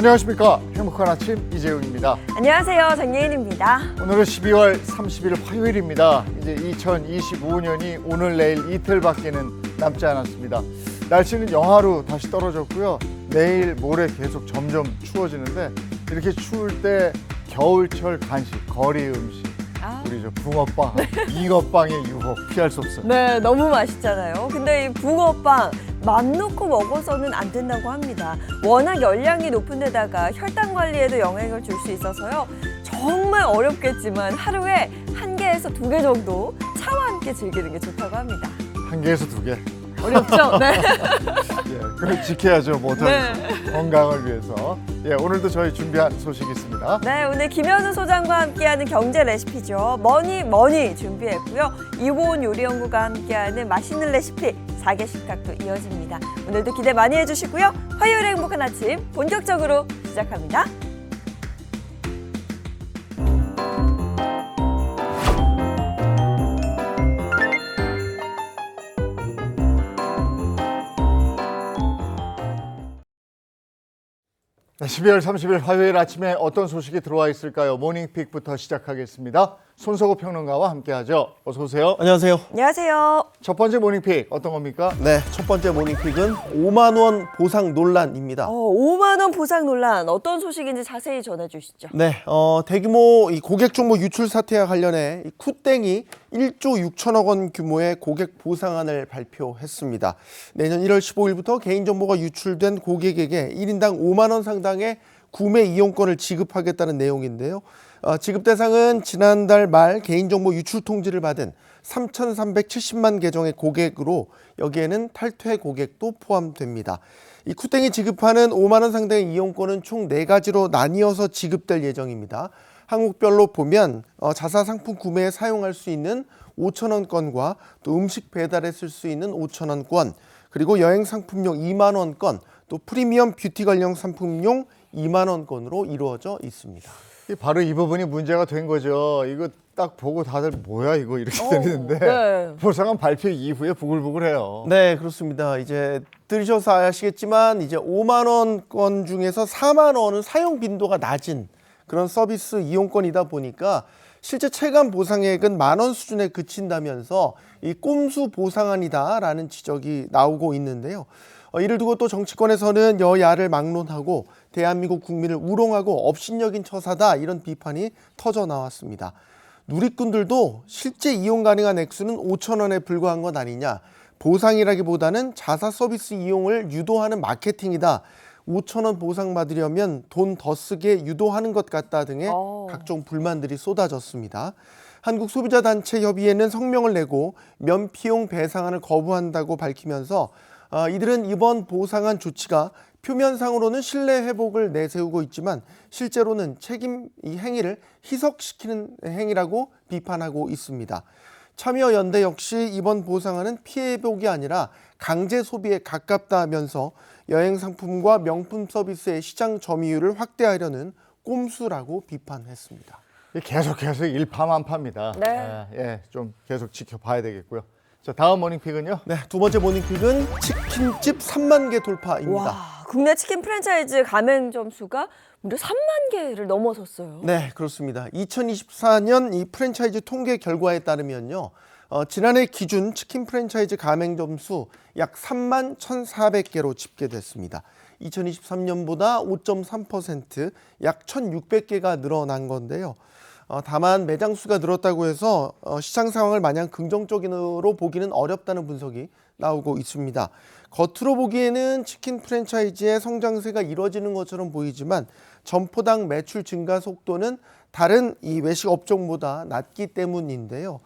안녕하십니까. 행복한 아침 이재용입니다. 안녕하세요. 정예인입니다. 오늘은 12월 30일 화요일입니다. 이제 2025년이 오늘 내일 이틀밖에는 남지 않았습니다. 날씨는 영하로 다시 떨어졌고요. 내일 모레 계속 점점 추워지는데 이렇게 추울 때 겨울철 간식, 거리 음식, 우리 저 붕어빵, 잉어빵의 유혹 피할 수 없어요. 네, 너무 맛있잖아요. 근데 이 붕어빵 맘 놓고 먹어서는 안 된다고 합니다. 워낙 열량이 높은 데다가 혈당 관리에도 영향을 줄 수 있어서요. 정말 어렵겠지만 하루에 1개에서 2개 정도 차와 함께 즐기는 게 좋다고 합니다. 1개에서 2개. 어렵죠? 네. 예, 그걸 지켜야죠. 못하면서 네. 건강을 위해서. 예, 오늘도 저희 준비한 소식이 있습니다. 네, 오늘 김현우 소장과 함께하는 경제 레시피죠. 뭐니 준비했고요. 이고은 요리연구가 함께하는 맛있는 레시피 4개 식탁도 이어집니다. 오늘도 기대 많이 해주시고요. 화요일 행복한 아침 본격적으로 시작합니다. 네, 12월 30일 화요일 아침에 어떤 소식이 들어와 있을까요? 모닝픽부터 시작하겠습니다. 손석구 평론가와 함께하죠. 어서 오세요. 안녕하세요. 안녕하세요. 첫 번째 모닝픽 어떤 겁니까? 네, 첫 번째 모닝픽은 5만 원 보상 논란입니다. 5만 원 보상 논란 어떤 소식인지 자세히 전해주시죠. 네, 대규모 이 고객 정보 유출 사태와 관련해 이 쿠땡이 1조 6천억 원 규모의 고객 보상안을 발표했습니다. 내년 1월 15일부터 개인정보가 유출된 고객에게 1인당 5만 원 상당의 구매 이용권을 지급하겠다는 내용인데요. 지급 대상은 지난달 말 개인정보 유출 통지를 받은 3,370만 계정의 고객으로 여기에는 탈퇴 고객도 포함됩니다. 이 쿠땡이 지급하는 5만 원 상당의 이용권은 총 4가지로 나뉘어서 지급될 예정입니다. 항목별로 보면 자사 상품 구매에 사용할 수 있는 5천 원권과 또 음식 배달에 쓸 수 있는 5천 원권, 그리고 여행 상품용 2만 원권, 또 프리미엄 뷰티 관련 상품용 2만 원권으로 이루어져 있습니다. 바로 이 부분이 문제가 된 거죠. 이거 딱 보고 다들 뭐야 이거 이렇게 되는데 네. 보상안 발표 이후에 부글부글해요. 네, 그렇습니다. 이제 들으셔서 아시겠지만 이제 5만 원권 중에서 4만 원은 사용 빈도가 낮은 그런 서비스 이용권이다 보니까 실제 체감 보상액은 10,000원 수준에 그친다면서 이 꼼수 보상안이다라는 지적이 나오고 있는데요. 이를 두고 또 정치권에서는 여야를 막론하고 대한민국 국민을 우롱하고 업신여긴 처사다 이런 비판이 터져 나왔습니다. 누리꾼들도 실제 이용 가능한 액수는 5천 원에 불과한 것 아니냐, 보상이라기보다는 자사 서비스 이용을 유도하는 마케팅이다, 5천 원 보상받으려면 돈 더 쓰게 유도하는 것 같다 등의 각종 불만들이 쏟아졌습니다. 한국소비자단체협의회는 성명을 내고 면피용 배상안을 거부한다고 밝히면서 이들은 이번 보상안 조치가 표면상으로는 신뢰 회복을 내세우고 있지만 실제로는 책임 이 행위를 희석시키는 행위라고 비판하고 있습니다. 참여연대 역시 이번 보상안은 피해 회복이 아니라 강제 소비에 가깝다면서 여행 상품과 명품 서비스의 시장 점유율을 확대하려는 꼼수라고 비판했습니다. 계속해서 일파만파입니다. 네. 예, 좀 계속 지켜봐야 되겠고요. 자, 다음 모닝픽은요. 네, 두 번째 모닝픽은 치킨집 3만 개 돌파입니다. 와, 국내 치킨 프랜차이즈 가맹점 수가 무려 3만 개를 넘어섰어요. 네, 그렇습니다. 2024년 이 프랜차이즈 통계 결과에 따르면요. 지난해 기준 치킨 프랜차이즈 가맹점 수 약 3만 1,400개로 집계됐습니다. 2023년보다 5.3%, 약 1,600개가 늘어난 건데요. 다만 매장 수가 늘었다고 해서 시장 상황을 마냥 긍정적으로 보기는 어렵다는 분석이 나오고 있습니다. 겉으로 보기에는 치킨 프랜차이즈의 성장세가 이뤄지는 것처럼 보이지만 점포당 매출 증가 속도는 다른 이 외식 업종보다 낮기 때문인데요.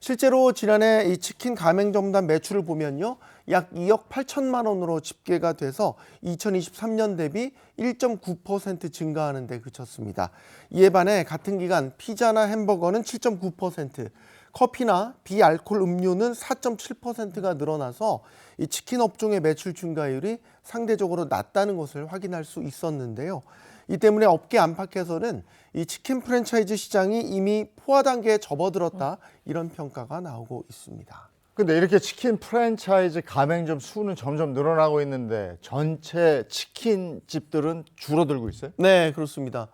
실제로 지난해 이 치킨 가맹점단 매출을 보면요, 약 2억 8천만 원으로 집계가 돼서 2023년 대비 1.9% 증가하는 데 그쳤습니다. 이에 반해 같은 기간 피자나 햄버거는 7.9%, 커피나 비알코올 음료는 4.7%가 늘어나서 이 치킨 업종의 매출 증가율이 상대적으로 낮다는 것을 확인할 수 있었는데요. 이 때문에 업계 안팎에서는 이 치킨 프랜차이즈 시장이 이미 포화 단계에 접어들었다, 이런 평가가 나오고 있습니다. 근데 이렇게 치킨 프랜차이즈 가맹점 수는 점점 늘어나고 있는데 전체 치킨 집들은 줄어들고 있어요? 네, 그렇습니다.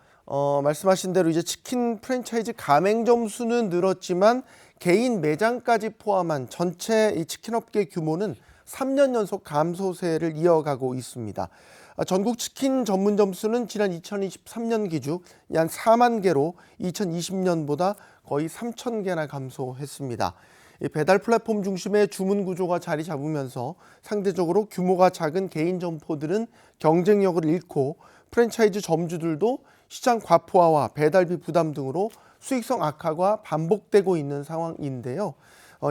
말씀하신 대로 이제 치킨 프랜차이즈 가맹점 수는 늘었지만 개인 매장까지 포함한 전체 이 치킨업계 규모는 3년 연속 감소세를 이어가고 있습니다. 전국 치킨 전문점 수는 지난 2023년 기준 약 4만 개로 2020년보다 거의 3천 개나 감소했습니다. 이 배달 플랫폼 중심의 주문 구조가 자리 잡으면서 상대적으로 규모가 작은 개인 점포들은 경쟁력을 잃고 프랜차이즈 점주들도 시장 과포화와 배달비 부담 등으로 수익성 악화가 반복되고 있는 상황인데요.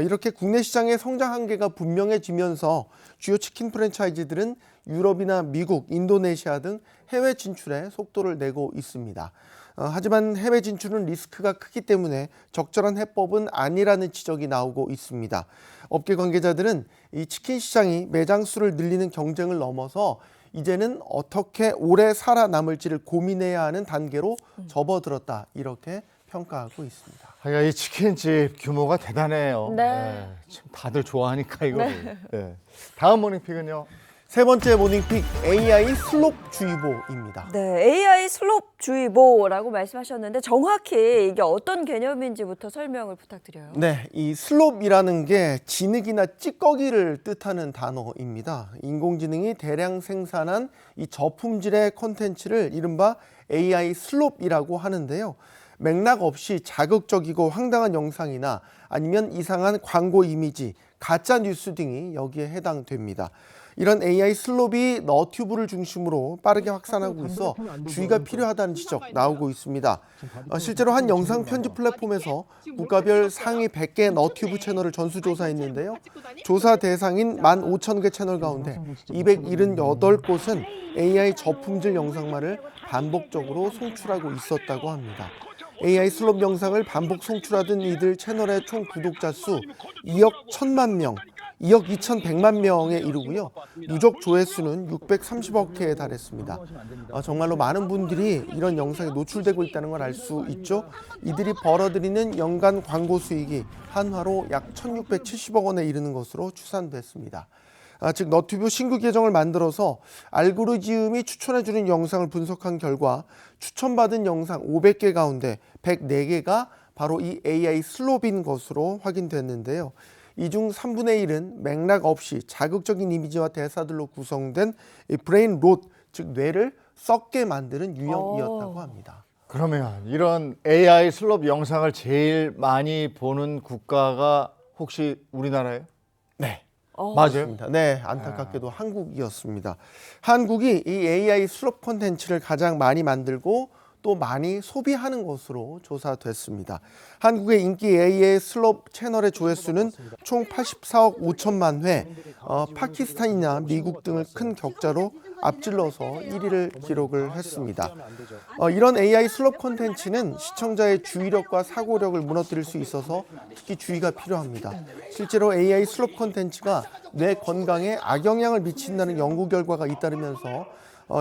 이렇게 국내 시장의 성장 한계가 분명해지면서 주요 치킨 프랜차이즈들은 유럽이나 미국, 인도네시아 등 해외 진출에 속도를 내고 있습니다. 하지만 해외 진출은 리스크가 크기 때문에 적절한 해법은 아니라는 지적이 나오고 있습니다. 업계 관계자들은 이 치킨 시장이 매장 수를 늘리는 경쟁을 넘어서 이제는 어떻게 오래 살아남을지를 고민해야 하는 단계로 접어들었다, 이렇게 평가하고 있습니다. 이 치킨집 규모가 대단해요. 네. 참 다들 좋아하니까 이거. 네. 다음 모닝픽은요. 세 번째 모닝픽 AI 슬롭주의보입니다. 네, AI 슬롭주의보라고 말씀하셨는데 정확히 이게 어떤 개념인지부터 설명을 부탁드려요. 네, 이 슬롭이라는 게 진흙이나 찌꺼기를 뜻하는 단어입니다. 인공지능이 대량 생산한 이 저품질의 콘텐츠를 이른바 AI 슬롭이라고 하는데요. 맥락 없이 자극적이고 황당한 영상이나 아니면 이상한 광고 이미지, 가짜 뉴스 등이 여기에 해당됩니다. 이런 AI 슬롭이 너튜브를 중심으로 빠르게 확산하고 있어 주의가 필요하다는 지적 나오고 있습니다. 실제로 한 영상 편집 플랫폼에서 국가별 상위 100개 너튜브 채널을 전수조사했는데요. 조사 대상인 15,000개 채널 가운데 278곳은 AI 저품질 영상만을 반복적으로 송출하고 있었다고 합니다. AI 슬롭 영상을 반복 송출하던 이들 채널의 총 구독자 수 2억 1천만 명, 2억 2,100만 명에 이르고요. 누적 조회수는 630억 회에 달했습니다. 정말로 많은 분들이 이런 영상에 노출되고 있다는 걸 알 수 있죠. 이들이 벌어들이는 연간 광고 수익이 한화로 약 1,670억 원에 이르는 것으로 추산됐습니다. 즉 너튜브 신규 계정을 만들어서 알고리즘이 추천해주는 영상을 분석한 결과 추천받은 영상 500개 가운데 104개가 바로 이 AI 슬롭인 것으로 확인됐는데요. 이 중 3분의 1은 맥락 없이 자극적인 이미지와 대사들로 구성된 이 브레인 롯, 즉 뇌를 썩게 만드는 유형이었다고 합니다. 그러면 이런 AI 슬롭 영상을 제일 많이 보는 국가가 혹시 우리나라예요? 네. 맞아요? 네, 안타깝게도 한국이었습니다. 한국이 이 AI 슬롭 콘텐츠를 가장 많이 만들고 또 많이 소비하는 것으로 조사됐습니다. 한국의 인기 AI 슬롭 채널의 조회수는 총 84억 5천만 회, 파키스탄이나 미국 등을 큰 격차로 앞질러서 1위를 기록을 했습니다. 이런 AI 슬롭 콘텐츠는 시청자의 주의력과 사고력을 무너뜨릴 수 있어서 특히 주의가 필요합니다. 실제로 AI 슬롭 콘텐츠가 뇌 건강에 악영향을 미친다는 연구 결과가 잇따르면서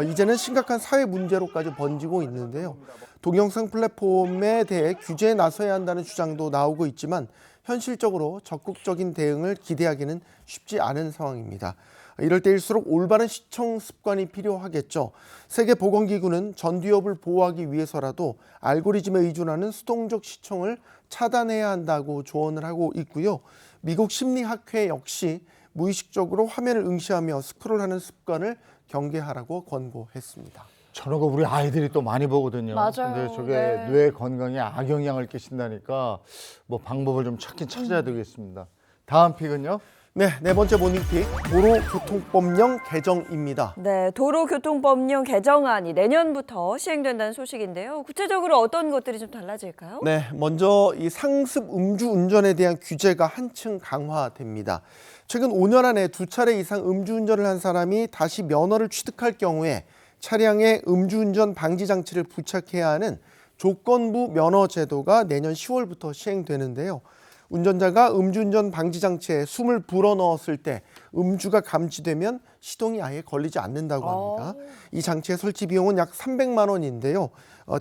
이제는 심각한 사회 문제로까지 번지고 있는데요. 동영상 플랫폼에 대해 규제에 나서야 한다는 주장도 나오고 있지만 현실적으로 적극적인 대응을 기대하기는 쉽지 않은 상황입니다. 이럴 때일수록 올바른 시청 습관이 필요하겠죠. 세계보건기구는 전두엽을 보호하기 위해서라도 알고리즘에 의존하는 수동적 시청을 차단해야 한다고 조언을 하고 있고요. 미국 심리학회 역시 무의식적으로 화면을 응시하며 스크롤하는 습관을 경계하라고 권고했습니다. 저런 거 우리 아이들이 또 많이 보거든요. 맞아요. 근데 저게 네. 뇌 건강에 악영향을 끼친다니까 뭐 방법을 좀 찾긴 찾아야 되겠습니다. 다음 픽은요? 네, 네 번째 모닝픽 도로교통법령 개정입니다. 네, 도로교통법령 개정안이 내년부터 시행된다는 소식인데요. 구체적으로 어떤 것들이 좀 달라질까요? 네, 먼저 이 상습 음주운전에 대한 규제가 한층 강화됩니다. 최근 5년 안에 2차례 이상 음주운전을 한 사람이 다시 면허를 취득할 경우에 차량에 음주운전 방지 장치를 부착해야 하는 조건부 면허 제도가 내년 10월부터 시행되는데요. 운전자가 음주운전 방지 장치에 숨을 불어넣었을 때 음주가 감지되면 시동이 아예 걸리지 않는다고 합니다. 이 장치의 설치 비용은 약 300만 원인데요.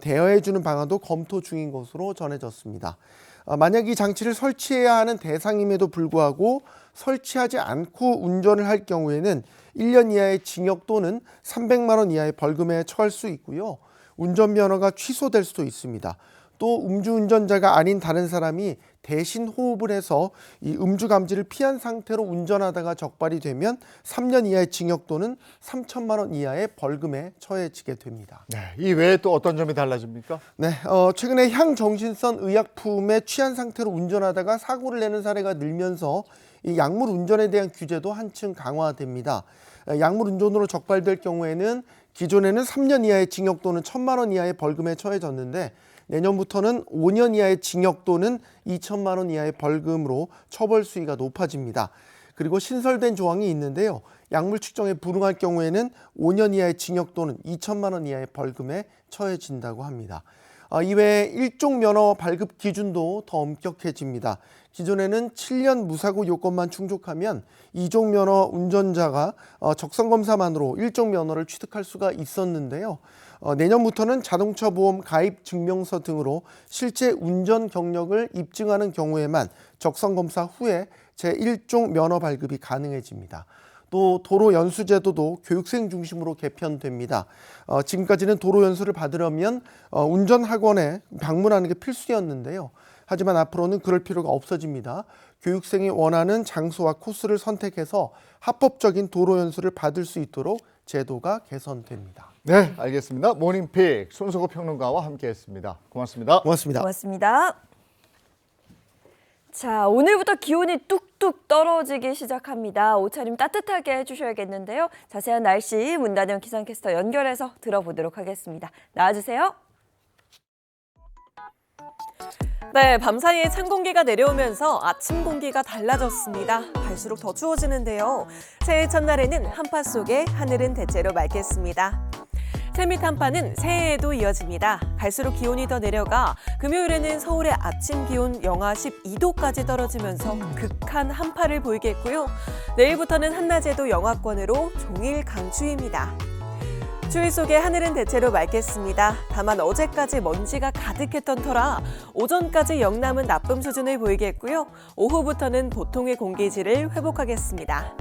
대여해주는 방안도 검토 중인 것으로 전해졌습니다. 만약 이 장치를 설치해야 하는 대상임에도 불구하고 설치하지 않고 운전을 할 경우에는 1년 이하의 징역 또는 300만 원 이하의 벌금에 처할 수 있고요. 운전면허가 취소될 수도 있습니다. 또 음주운전자가 아닌 다른 사람이 대신 호흡을 해서 이 음주 감지를 피한 상태로 운전하다가 적발이 되면 3년 이하의 징역 또는 3천만 원 이하의 벌금에 처해지게 됩니다. 네, 이 외에 또 어떤 점이 달라집니까? 네, 최근에 향정신성 의약품에 취한 상태로 운전하다가 사고를 내는 사례가 늘면서 이 약물 운전에 대한 규제도 한층 강화됩니다. 약물 운전으로 적발될 경우에는 기존에는 3년 이하의 징역 또는 1천만 원 이하의 벌금에 처해졌는데 내년부터는 5년 이하의 징역 또는 2천만 원 이하의 벌금으로 처벌 수위가 높아집니다. 그리고 신설된 조항이 있는데요. 약물 측정에 불응할 경우에는 5년 이하의 징역 또는 2천만 원 이하의 벌금에 처해진다고 합니다. 이외에 일종 면허 발급 기준도 더 엄격해집니다. 기존에는 7년 무사고 요건만 충족하면 2종 면허 운전자가 적성 검사만으로 1종 면허를 취득할 수가 있었는데요. 내년부터는 자동차 보험 가입 증명서 등으로 실제 운전 경력을 입증하는 경우에만 적성 검사 후에 제1종 면허 발급이 가능해집니다. 또 도로 연수 제도도 교육생 중심으로 개편됩니다. 지금까지는 도로 연수를 받으려면 운전학원에 방문하는 게 필수였는데요. 하지만 앞으로는 그럴 필요가 없어집니다. 교육생이 원하는 장소와 코스를 선택해서 합법적인 도로 연수를 받을 수 있도록 제도가 개선됩니다. 네, 알겠습니다. 모닝픽 손석호 평론가와 함께했습니다. 고맙습니다. 고맙습니다. 고맙습니다. 자, 오늘부터 기온이 뚝뚝 떨어지기 시작합니다. 옷차림 따뜻하게 해주셔야겠는데요. 자세한 날씨 문단영 기상캐스터 연결해서 들어보도록 하겠습니다. 나와주세요. 네, 밤사이에 찬 공기가 내려오면서 아침 공기가 달라졌습니다. 갈수록 더 추워지는데요. 새해 첫날에는 한파 속에 하늘은 대체로 맑겠습니다. 새밑 한파는 새해에도 이어집니다. 갈수록 기온이 더 내려가 금요일에는 서울의 아침 기온 영하 12도까지 떨어지면서 극한 한파를 보이겠고요. 내일부터는 한낮에도 영하권으로 종일 강추위입니다. 추위 속에 하늘은 대체로 맑겠습니다. 다만 어제까지 먼지가 가득했던 터라 오전까지 영남은 나쁨 수준을 보이겠고요. 오후부터는 보통의 공기질을 회복하겠습니다.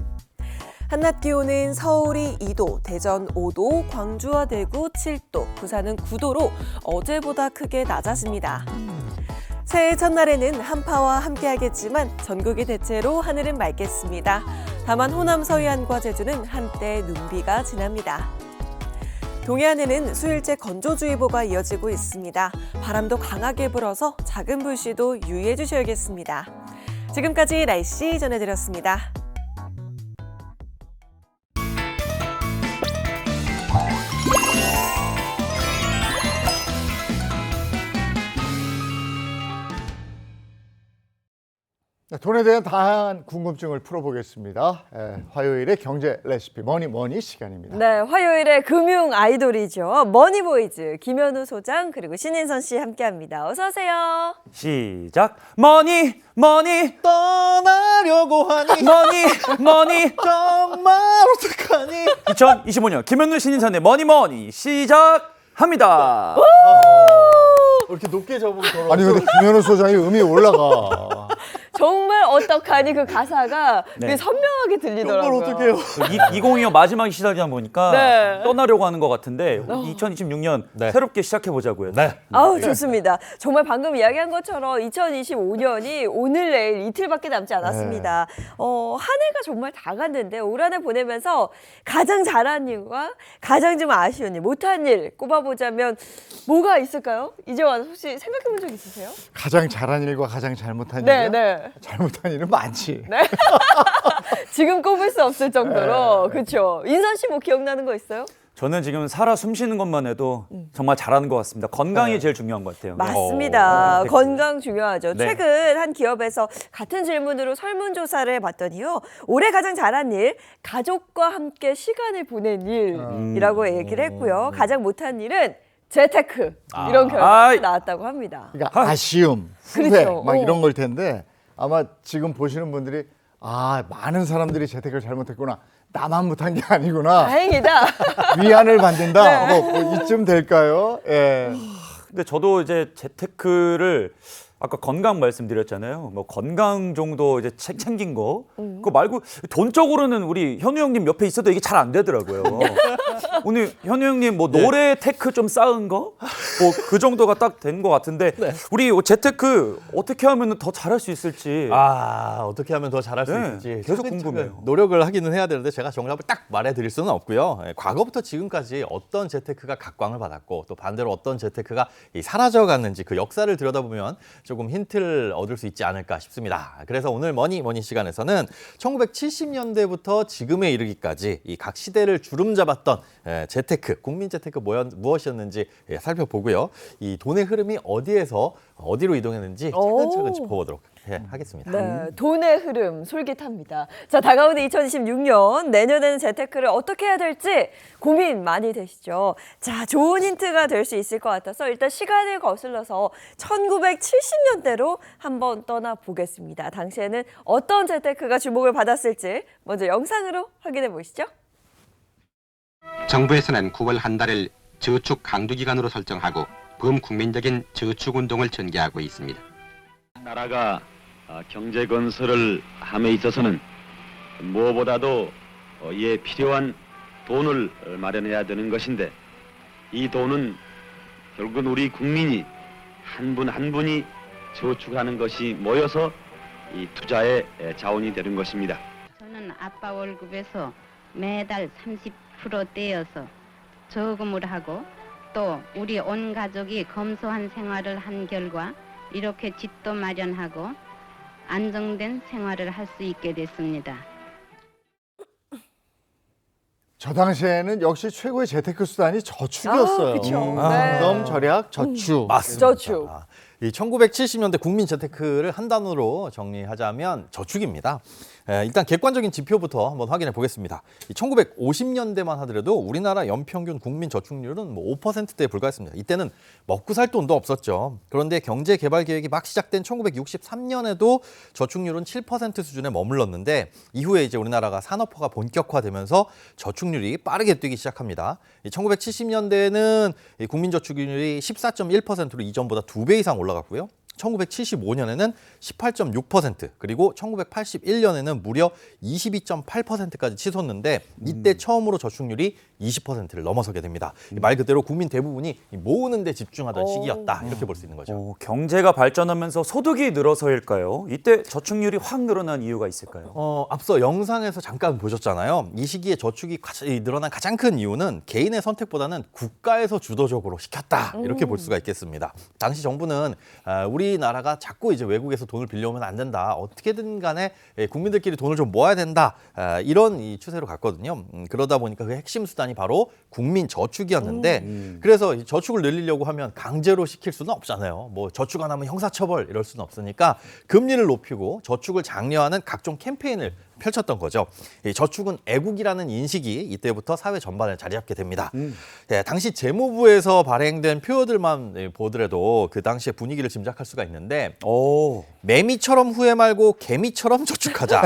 한낮 기온은 서울이 2도, 대전 5도, 광주와 대구 7도, 부산은 9도로 어제보다 크게 낮아집니다. 새해 첫날에는 한파와 함께하겠지만 전국이 대체로 하늘은 맑겠습니다. 다만 호남 서해안과 제주는 한때 눈비가 지납니다. 동해안에는 수일째 건조주의보가 이어지고 있습니다. 바람도 강하게 불어서 작은 불씨도 유의해 주셔야겠습니다. 지금까지 날씨 전해드렸습니다. 네, 돈에 대한 다양한 궁금증을 풀어보겠습니다. 화요일의 경제 레시피 머니머니 시간입니다. 네, 화요일의 금융 아이돌이죠. 머니보이즈 김현우 소장 그리고 신인선 씨 함께합니다. 어서 오세요. 시작. 머니 떠나려고 하니 머니 정말 어떡하니 2025년 김현우 신인선의 머니 시작합니다. 이렇게 높게 접은 걸어. 아니 근데 김현우 소장이 음이 올라가. 정말 어떡하니 그 가사가 네. 되게 선명하게 들리더라고요. 이걸 어떡해요? 2025 마지막 시작이다 보니까 네. 떠나려고 하는 것 같은데 2026년 새롭게 시작해 보자고요. 네. 아우 좋습니다. 정말 방금 이야기한 것처럼 2025년이 오늘 내일 이틀밖에 남지 않았습니다. 한 해가 정말 다 갔는데 올 한 해 보내면서 가장 잘한 일과 가장 좀 아쉬운 일, 못한 일 꼽아보자면 뭐가 있을까요? 이제 와서 혹시 생각해본 적 있으세요? 가장 잘한 일과 가장 잘못한 네, 일이요? 네. 잘못한 일은 많지. 네. 지금 꼽을 수 없을 정도로 그렇죠. 인선 씨 뭐 기억나는 거 있어요? 저는 지금 살아 숨쉬는 것만 해도 정말 잘하는 것 같습니다. 건강이 제일 중요한 것 같아요. 맞습니다. 네. 건강 중요하죠. 네. 최근 한 기업에서 같은 질문으로 설문조사를 해봤더니요. 올해 가장 잘한 일, 가족과 함께 시간을 보낸 일이라고 얘기를 했고요. 가장 못한 일은 재테크 이런 결과가 나왔다고 합니다. 그러니까 아쉬움, 후회 그렇죠. 막 이런 걸 텐데 아마 지금 보시는 분들이 많은 사람들이 재테크를 잘못했구나. 나만 못한 게 아니구나. 다행이다. 위안을 받는다. 뭐 이쯤 될까요? 예. 근데 저도 이제 재테크를 아까 건강 말씀드렸잖아요. 뭐 건강 정도 이제 챙긴 거. 그거 말고 돈적으로는 우리 현우 형님 옆에 있어도 이게 잘 안 되더라고요. 오늘 현우 형님 뭐 노래 테크 좀 쌓은 거? 뭐 그 정도가 딱 된 것 같은데 우리 재테크 어떻게 하면 더 잘할 수 있을지. 어떻게 하면 더 잘할 수 네, 있을지 계속 차근차근 궁금해요. 노력을 하기는 해야 되는데 제가 정답을 딱 말해드릴 수는 없고요. 과거부터 지금까지 어떤 재테크가 각광을 받았고 또 반대로 어떤 재테크가 사라져갔는지 그 역사를 들여다보면 조금 힌트를 얻을 수 있지 않을까 싶습니다. 그래서 오늘 머니 시간에서는 1970년대부터 지금에 이르기까지 이 각 시대를 주름잡았던 재테크, 국민 재테크 무엇이었는지 살펴보고요. 이 돈의 흐름이 어디에서 어디로 이동했는지 차근차근 짚어보도록 하겠습니다. 네, 돈의 흐름 솔깃합니다. 자, 다가오는 2026년 내년에는 재테크를 어떻게 해야 될지 고민 많이 되시죠. 자, 좋은 힌트가 될 수 있을 것 같아서 일단 시간을 거슬러서 1970년대로 한번 떠나 보겠습니다. 당시에는 어떤 재테크가 주목을 받았을지 먼저 영상으로 확인해 보시죠. 정부에서는 9월 한 달을 저축 강조 기간으로 설정하고 범국민적인 저축 운동을 전개하고 있습니다. 나라가 경제 건설을 함에 있어서는 무엇보다도 이에 필요한 돈을 마련해야 되는 것인데 이 돈은 결국은 우리 국민이 한 분 한 분이 저축하는 것이 모여서 이 투자의 자원이 되는 것입니다. 저는 아빠 월급에서 매달 30% 떼어서 저금을 하고 또 우리 온 가족이 검소한 생활을 한 결과 이렇게 집도 마련하고 안정된 생활을 할 수 있게 됐습니다. 저 당시에는 역시 최고의 재테크 수단이 저축이었어요. 그렇죠. 부담 절약 저축. 맞습니다. 저축. 이 1970년대 국민 재테크를 한 단어로 정리하자면 저축입니다. 일단 객관적인 지표부터 한번 확인해 보겠습니다. 1950년대만 하더라도 우리나라 연평균 국민 저축률은 뭐 5%대에 불과했습니다. 이때는 먹고 살 돈도 없었죠. 그런데 경제 개발 계획이 막 시작된 1963년에도 저축률은 7% 수준에 머물렀는데 이후에 이제 우리나라가 산업화가 본격화되면서 저축률이 빠르게 뛰기 시작합니다. 1970년대에는 국민 저축률이 14.1%로 이전보다 2배 이상 올라갔고요. 1975년에는 18.6% 그리고 1981년에는 무려 22.8%까지 치솟는데 이때 처음으로 저축률이 20%를 넘어서게 됩니다. 말 그대로 국민 대부분이 모으는 데 집중하던 시기였다 이렇게 볼 수 있는 거죠. 경제가 발전하면서 소득이 늘어서일까요? 이때 저축률이 확 늘어난 이유가 있을까요? 앞서 영상에서 잠깐 보셨잖아요. 이 시기에 저축이 늘어난 가장 큰 이유는 개인의 선택보다는 국가에서 주도적으로 시켰다 이렇게 볼 수가 있겠습니다. 당시 정부는 우리나라가 자꾸 이제 외국에서 돈을 빌려오면 안 된다. 어떻게든 간에 국민들끼리 돈을 좀 모아야 된다. 이런 이 추세로 갔거든요. 그러다 보니까 그 핵심 수단이 바로 국민 저축이었는데 그래서 이 저축을 늘리려고 하면 강제로 시킬 수는 없잖아요. 뭐 저축 안 하면 형사처벌 이럴 수는 없으니까 금리를 높이고 저축을 장려하는 각종 캠페인을 펼쳤던 거죠. 이 저축은 애국이라는 인식이 이때부터 사회 전반에 자리 잡게 됩니다. 당시 재무부에서 발행된 표어들만 보더라도 그 당시의 분위기를 짐작할 수가 있는데 매미처럼 후회 말고 개미처럼 저축하자.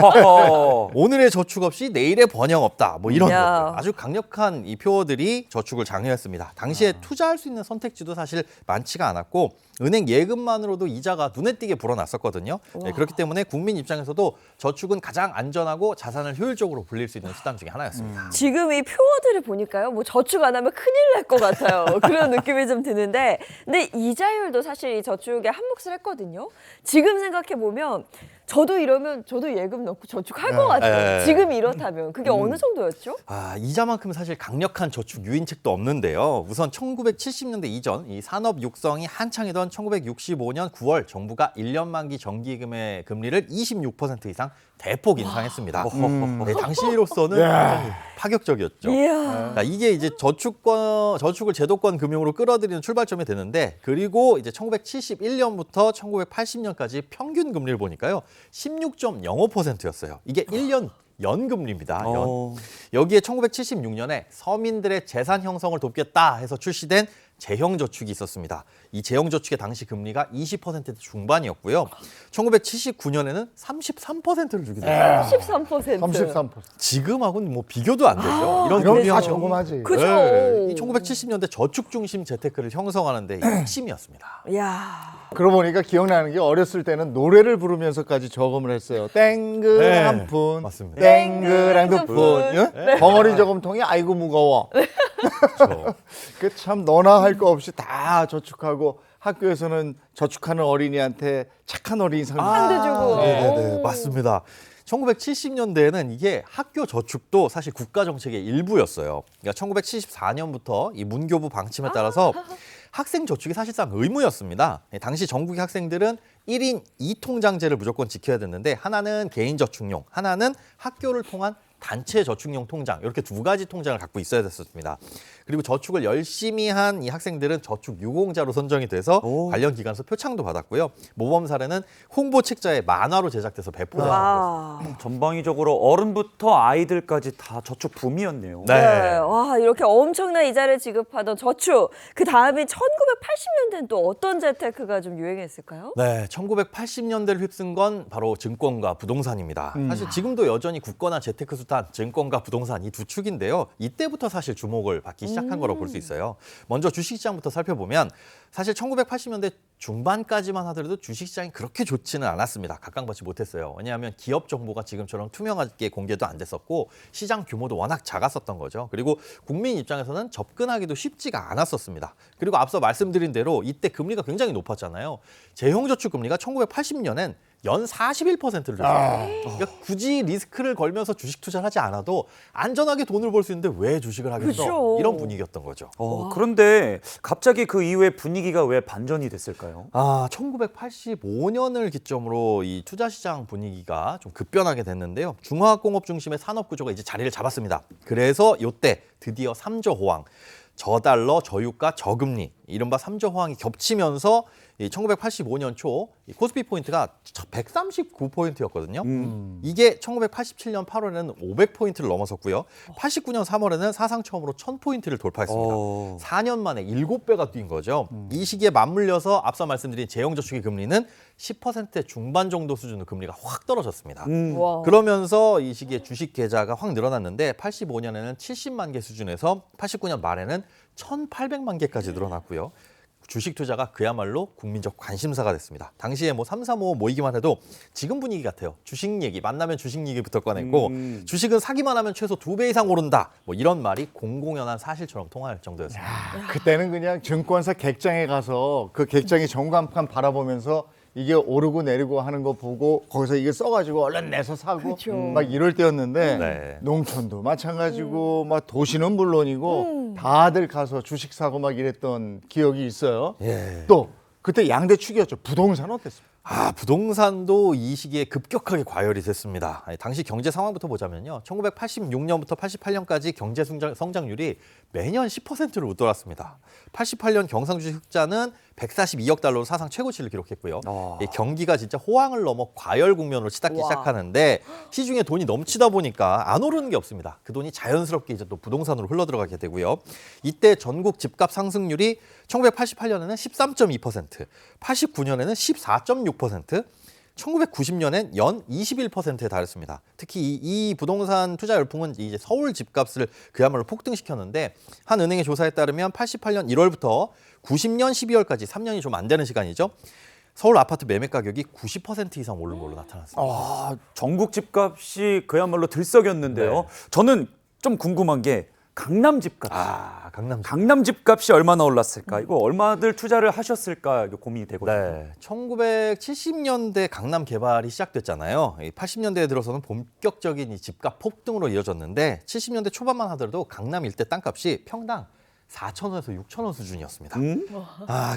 오늘의 저축 없이 내일의 번영 없다. 뭐 이런 것들. 아주 강력한 이 표어들이 저축을 장려했습니다. 당시에 투자할 수 있는 선택지도 사실 많지가 않았고 은행 예금만으로도 이자가 눈에 띄게 불어났었거든요. 그렇기 때문에 국민 입장에서도 저축은 가장 안전하고 자산을 효율적으로 불릴 수 있는 수단 중에 하나였습니다. 지금 이 표어들을 보니까요, 뭐 저축 안 하면 큰일 날 것 같아요. 그런 느낌이 좀 드는데, 근데 이자율도 사실 이 저축에 한 몫을 했거든요. 지금 생각해 보면 저도 이러면 저도 예금 넣고 저축할 것 같아요. 지금 이렇다면 그게 어느 정도였죠? 이자만큼 사실 강력한 저축 유인책도 없는데요. 우선 1970년대 이전 이 산업 육성이 한창이던 1965년 9월 정부가 1년 만기 정기금의 금리를 26% 이상 대폭 인상했습니다. 네, 당시로서는 굉장히 파격적이었죠. 그러니까 이게 이제 저축을 제도권 금융으로 끌어들이는 출발점이 되는데 그리고 이제 1971년부터 1980년까지 평균 금리를 보니까요. 16.05%였어요. 이게 1년 연금리입니다. 여기에 1976년에 서민들의 재산 형성을 돕겠다 해서 출시된 재형 저축이 있었습니다. 이 재형 저축의 당시 금리가 20%대 중반이었고요. 1979년에는 33%를 주게 됐어요. 13%. 33%. 지금하고는 뭐 비교도 안 되죠. 이런 이런 금리 다 환경이 저금하지. 그죠. 이 1970년대 저축 중심 재테크를 형성하는 데 핵심이었습니다. 야. 그러고 보니까 기억나는 게 어렸을 때는 노래를 부르면서까지 저금을 했어요. 땡글 네, 한 푼, 맞습니다. 땡글 한 푼. 예? 벙어리 저금통이 아이고 무거워. 그렇죠. 그 참 너나 할 거 없이 다 저축하고 학교에서는 저축하는 어린이한테 착한 어린이 상도 상도 주고. 네네네, 오. 맞습니다. 1970년대에는 이게 학교 저축도 사실 국가 정책의 일부였어요. 그러니까 1974년부터 이 문교부 방침에 따라서 학생 저축이 사실상 의무였습니다. 당시 전국의 학생들은 1인 2통장제를 무조건 지켜야 됐는데 하나는 개인 저축용, 하나는 학교를 통한 단체 저축용 통장, 이렇게 두 가지 통장을 갖고 있어야 됐었습니다. 그리고 저축을 열심히 한 이 학생들은 저축 유공자로 선정이 돼서 관련 기관에서 표창도 받았고요. 모범 사례는 홍보 책자에 만화로 제작돼서 배포되는 거였어요. 와. 전방위적으로 어른부터 아이들까지 다 저축 붐이었네요. 네. 와, 이렇게 엄청난 이자를 지급하던 저축. 그 다음에 1980년대는 또 어떤 재테크가 좀 유행했을까요? 네, 1980년대를 휩쓴 건 바로 증권과 부동산입니다. 사실 지금도 여전히 국거나 재테크 수단, 증권과 부동산 이 두 축인데요. 이때부터 사실 주목을 받기 시작한 거라고 볼 수 있어요. 먼저 주식시장부터 살펴보면 사실 1980년대 중반까지만 하더라도 주식시장이 그렇게 좋지는 않았습니다. 각광받지 못했어요. 왜냐하면 기업 정보가 지금처럼 투명하게 공개도 안 됐었고 시장 규모도 워낙 작았었던 거죠. 그리고 국민 입장에서는 접근하기도 쉽지가 않았었습니다. 그리고 앞서 말씀드린 대로 이때 금리가 굉장히 높았잖아요. 재형저축 금리가 1980년엔 연 41%를 줬어요. 그러니까 굳이 리스크를 걸면서 주식 투자를 하지 않아도 안전하게 돈을 벌 수 있는데 왜 주식을 하겠어? 그쵸. 이런 분위기였던 거죠. 그런데 갑자기 그 이후에 분위기가 왜 반전이 됐을까요? 1985년을 기점으로 이 투자 시장 분위기가 좀 급변하게 됐는데요. 중화학공업 중심의 산업 구조가 이제 자리를 잡았습니다. 그래서 이때 드디어 3조 호황, 저달러, 저유가, 저금리, 이른바 3조 호황이 겹치면서 이 1985년 초 이 코스피 포인트가 139포인트였거든요. 이게 1987년 8월에는 500포인트를 넘어섰고요. 89년 3월에는 사상 처음으로 1000포인트를 돌파했습니다. 4년 만에 7배가 뛴 거죠. 이 시기에 맞물려서 앞서 말씀드린 재형저축의 금리는 10%대 중반 정도 수준의 금리가 확 떨어졌습니다. 와. 그러면서 이 시기에 주식 계좌가 확 늘어났는데 85년에는 70만 개 수준에서 89년 말에는 1,800만 개까지 늘어났고요. 주식 투자가 그야말로 국민적 관심사가 됐습니다. 당시에 뭐 335 모이기만 해도 지금 분위기 같아요. 주식 얘기, 만나면 주식 얘기부터 꺼냈고 주식은 사기만 하면 최소 2배 이상 오른다. 뭐 이런 말이 공공연한 사실처럼 통할 정도였습니다. 그때는 그냥 증권사 객장에 가서 그 객장의 전광판 바라보면서 이게 오르고 내리고 하는 거 보고 거기서 이게 써가지고 얼른 내서 사고 그쵸. 막 이럴 때였는데 네. 농촌도 마찬가지고 막 도시는 물론이고 다들 가서 주식 사고 막 이랬던 기억이 있어요. 예. 또 그때 양대축이었죠. 부동산 어땠습니까? 부동산도 이 시기에 급격하게 과열이 됐습니다. 당시 경제 상황부터 보자면요. 1986년부터 88년까지 경제 성장률이 매년 10%를 웃돌았습니다. 88년 경상주식 흑자는 142억 달러로 사상 최고치를 기록했고요. 이 경기가 진짜 호황을 넘어 과열 국면으로 치닫기 시작하는데 시중에 돈이 넘치다 보니까 안 오르는 게 없습니다. 그 돈이 자연스럽게 이제 또 부동산으로 흘러들어가게 되고요. 이때 전국 집값 상승률이 1988년에는 13.2%, 89년에는 14.6%, 1990년엔 연 21%에 달했습니다. 특히 이 부동산 투자 열풍은 이제 서울 집값을 그야말로 폭등시켰는데 한 은행의 조사에 따르면 88년 1월부터 90년 12월까지 3년이 좀 안 되는 시간이죠. 서울 아파트 매매 가격이 90% 이상 오른 걸로 나타났습니다. 전국 집값이 그야말로 들썩였는데요. 네. 저는 좀 궁금한 게 강남 집값. 강남 집값이 얼마나 올랐을까? 이거 얼마들 투자를 하셨을까? 이거 고민이 되거든요. 네, 1970년대 강남 개발이 시작됐잖아요. 80년대에 들어서는 본격적인 이 집값 폭등으로 이어졌는데 70년대 초반만 하더라도 강남 일대 땅값이 평당 4,000원에서 6,000원 수준이었습니다.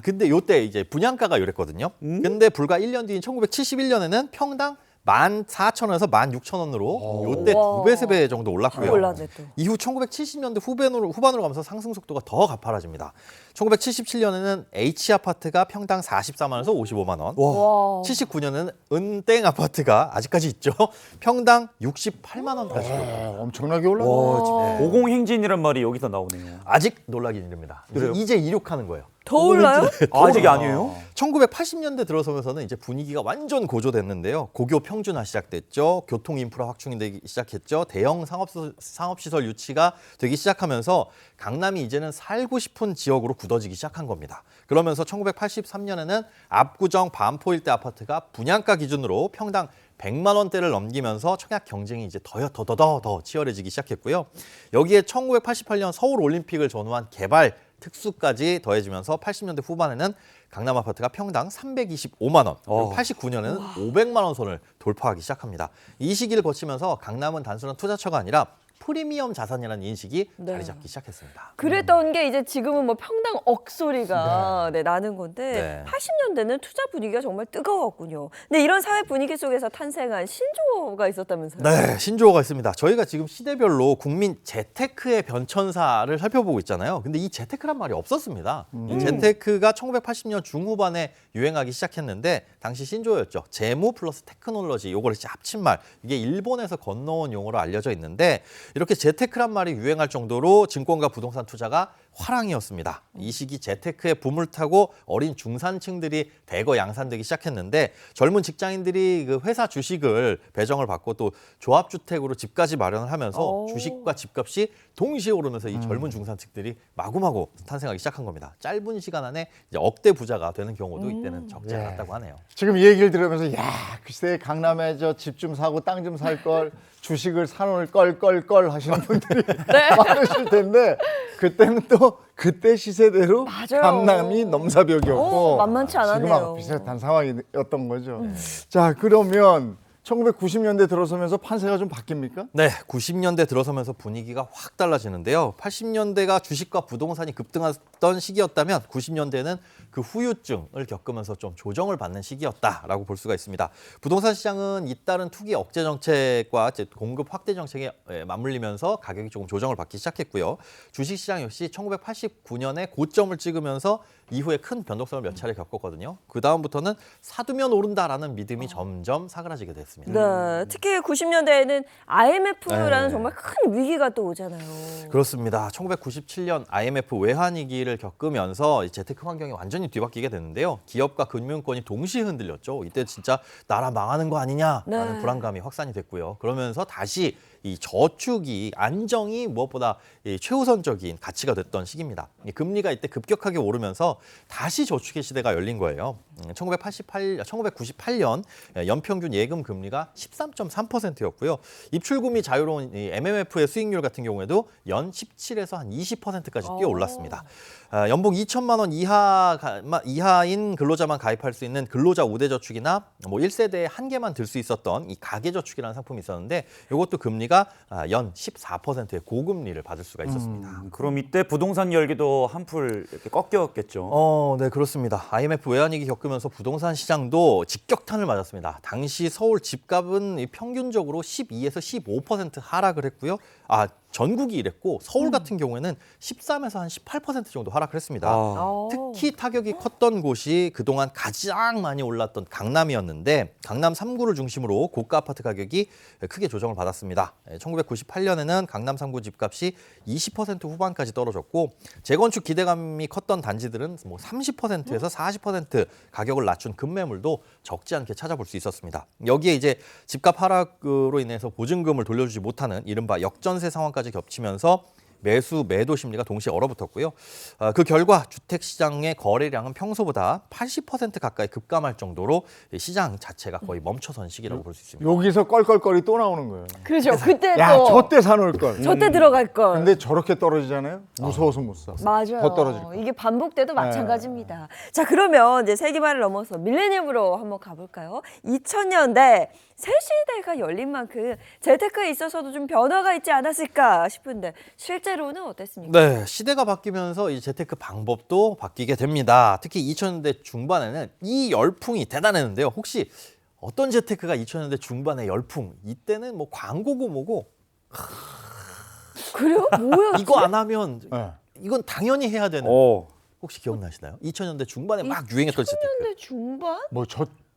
근데 요때 이제 분양가가 이랬거든요. 근데 불과 1년 뒤인 1971년에는 평당 14,000원에서 16,000원으로 요때 와. 2배, 3배 정도 올랐고요. 올랐네 또. 이후 1970년대 후반으로 가면서 상승 속도가 더 가파라집니다. 1977년에는 H아파트가 평당 44만 원에서 55만 원. 와. 79년에는 은땡 아파트가 아직까지 있죠. 평당 68만 원까지. 엄청나게 올랐네. 고공행진이란 말이 여기서 나오네요. 아직 놀라긴 이릅니다. 그래요? 이제 이륙하는 거예요. 더 올라요? 아직이 아니에요? 1980년대 들어서면서는 이제 분위기가 완전 고조됐는데요. 고교 평준화 시작됐죠. 교통 인프라 확충이 되기 시작했죠. 대형 상업시설 유치가 되기 시작하면서 강남이 이제는 살고 싶은 지역으로 굳어지기 시작한 겁니다. 그러면서 1983년에는 압구정 반포 일대 아파트가 분양가 기준으로 평당 100만 원대를 넘기면서 청약 경쟁이 이제 더 치열해지기 시작했고요. 여기에 1988년 서울 올림픽을 전후한 개발 특수까지 더해지면서 80년대 후반에는 강남 아파트가 평당 325만 원, 그리고 89년에는 500만 원 선을 돌파하기 시작합니다. 이 시기를 거치면서 강남은 단순한 투자처가 아니라 프리미엄 자산이라는 인식이 자리 잡기 시작했습니다. 그랬던 게 이제 지금은 뭐 평당 억 소리가 나는 건데 80년대는 투자 분위기가 정말 뜨거웠군요. 근데 이런 사회 분위기 속에서 탄생한 신조어가 있었다면서요? 네, 신조어가 있습니다. 저희가 지금 시대별로 국민 재테크의 변천사를 살펴보고 있잖아요. 근데 이 재테크란 말이 없었습니다. 이 재테크가 1980년 중후반에 유행하기 시작했는데 당시 신조어였죠. 재무 플러스 테크놀로지, 요거를 합친 말. 이게 일본에서 건너온 용어로 알려져 있는데 이렇게 재테크란 말이 유행할 정도로 증권과 부동산 투자가 화랑이었습니다. 이 시기 재테크의 붐을 타고 어린 중산층들이 대거 양산되기 시작했는데 젊은 직장인들이 그 회사 주식을 배정을 받고 또 조합주택으로 집까지 마련을 하면서 주식과 집값이 동시에 오르면서 이 젊은 중산층들이 마구마구 탄생하기 시작한 겁니다. 짧은 시간 안에 이제 억대 부자가 되는 경우도 이때는 적지 않았다고 하네요. 지금 이 얘기를 들으면서 야 글쎄 강남에 저 집 좀 사고 땅 좀 살 걸 주식을 사놓을 걸 하시는 분들이 많으실 텐데 그때는 또 그때 시세대로 맞아요. 강남이 넘사벽이었고 만만치 않았네요. 지금하고 비슷한 상황이었던 거죠. 자 그러면 1990년대 들어서면서 판세가 좀 바뀝니까? 네, 90년대 들어서면서 분위기가 확 달라지는데요. 80년대가 주식과 부동산이 급등했던 시기였다면 90년대는 그 후유증을 겪으면서 좀 조정을 받는 시기였다라고 볼 수가 있습니다. 부동산 시장은 잇따른 투기 억제 정책과 공급 확대 정책에 맞물리면서 가격이 조금 조정을 받기 시작했고요. 주식 시장 역시 1989년에 고점을 찍으면서 이후에 큰 변동성을 몇 차례 겪었거든요. 그 다음부터는 사두면 오른다라는 믿음이 점점 사그라지게 됐습니다. 네, 특히 90년대에는 IMF라는 정말 큰 위기가 또 오잖아요. 그렇습니다. 1997년 IMF 외환위기를 겪으면서 재테크 환경이 완전히 뒤바뀌게 됐는데요. 기업과 금융권이 동시에 흔들렸죠. 이때 진짜 나라 망하는 거 아니냐라는 불안감이 확산이 됐고요. 그러면서 다시 이 저축이 안정이 무엇보다 최우선적인 가치가 됐던 시기입니다. 금리가 이때 급격하게 오르면서 다시 저축의 시대가 열린 거예요. 1998년 연평균 예금 금리가 13.3%였고요. 입출금이 자유로운 이 MMF의 수익률 같은 경우에도 연 17에서 한 20%까지 뛰어 올랐습니다. 연봉 2천만 원 이하인 근로자만 가입할 수 있는 근로자 우대 저축이나 뭐 1세대에 한 개만 들 수 있었던 이 가계 저축이라는 상품이 있었는데 이것도 금리가 연 14%의 고금리를 받을 수가 있었습니다. 그럼 이때 부동산 열기도 한풀 이렇게 꺾였겠죠. 네, 그렇습니다. IMF 외환위기 겪으면서 부동산 시장도 직격탄을 맞았습니다. 당시 서울 집값은 평균적으로 12에서 15% 하락을 했고요. 전국이 이랬고 서울 같은 경우에는 13에서 한 18% 정도 하락을 했습니다. 특히 타격이 컸던 곳이 그동안 가장 많이 올랐던 강남이었는데 강남 3구를 중심으로 고가 아파트 가격이 크게 조정을 받았습니다. 1998년에는 강남 3구 집값이 20% 후반까지 떨어졌고 재건축 기대감이 컸던 단지들은 뭐 30%에서 40% 가격을 낮춘 급매물도 적지 않게 찾아볼 수 있었습니다. 여기에 이제 집값 하락으로 인해서 보증금을 돌려주지 못하는 이른바 역전세 상황까지 겹치면서 매도 심리가 동시에 얼어붙었고요. 그 결과 주택시장의 거래량은 평소보다 80% 가까이 급감할 정도로 시장 자체가 거의 멈춰선 시기라고 볼 수 있습니다. 여기서 껄껄거리 또 나오는 거예요. 그렇죠. 그때 야, 또 저때 사놓을 걸. 저때 들어갈 걸. 근데 저렇게 떨어지잖아요. 무서워서 못 사. 맞아요. 더 떨어질 거. 이게 반복돼도 마찬가지입니다. 자, 그러면 이제 세기말을 넘어서 밀레니엄으로 한번 가볼까요? 2000년대 새 시대가 열린 만큼 재테크에 있어서도 좀 변화가 있지 않았을까 싶은데 실제로는 어땠습니까? 네, 시대가 바뀌면서 이 재테크 방법도 바뀌게 됩니다. 특히 2000년대 중반에는 이 열풍이 대단했는데요. 혹시 어떤 재테크가 2000년대 중반의 열풍, 이때는 뭐 광고고 뭐고 그래요? 뭐야? 이거 안 하면 네. 이건 당연히 해야 되는. 어. 혹시 기억나시나요? 2000년대 중반에 막 유행했던 재테크. 2000년대 중반?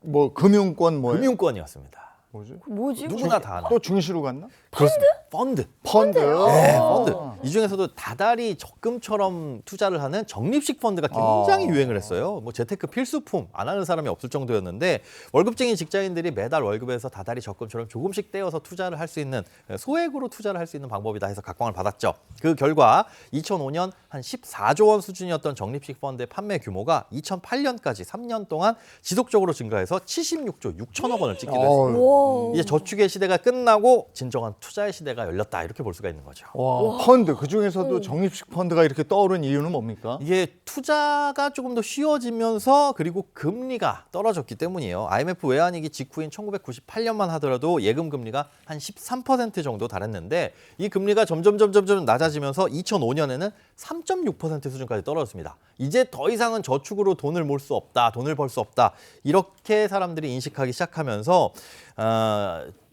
뭐 금융권 뭐예요? 금융권이었습니다. 뭐지? 뭐지? 누구나 다 아는. 또 중시로 갔나? 그렇습니다. 펀드. 펀드. 네, 펀드. 이 중에서도 다달이 적금처럼 투자를 하는 적립식 펀드가 굉장히 유행을 했어요. 뭐 재테크 필수품 안 하는 사람이 없을 정도였는데 월급쟁이 직장인들이 매달 월급에서 다달이 적금처럼 조금씩 떼어서 투자를 할 수 있는 소액으로 투자를 할 수 있는 방법이다 해서 각광을 받았죠. 그 결과 2005년 한 14조 원 수준이었던 적립식 펀드의 판매 규모가 2008년까지 3년 동안 지속적으로 증가해서 76조 6천억 원을 찍게 됐습니다. 와. 이제 저축의 시대가 끝나고 진정한 투자의 시대가 열렸다 이렇게 볼 수가 있는 거죠. 와, 펀드 그 중에서도 적립식 펀드가 이렇게 떠오른 이유는 뭡니까? 이게 투자가 조금 더 쉬워지면서 그리고 금리가 떨어졌기 때문이에요. IMF 외환위기 직후인 1998년만 하더라도 예금 금리가 한 13% 정도 달했는데 이 금리가 점점 낮아지면서 2005년에는 3.6% 수준까지 떨어졌습니다. 이제 더 이상은 저축으로 돈을 몰 수 없다, 돈을 벌 수 없다 이렇게 사람들이 인식하기 시작하면서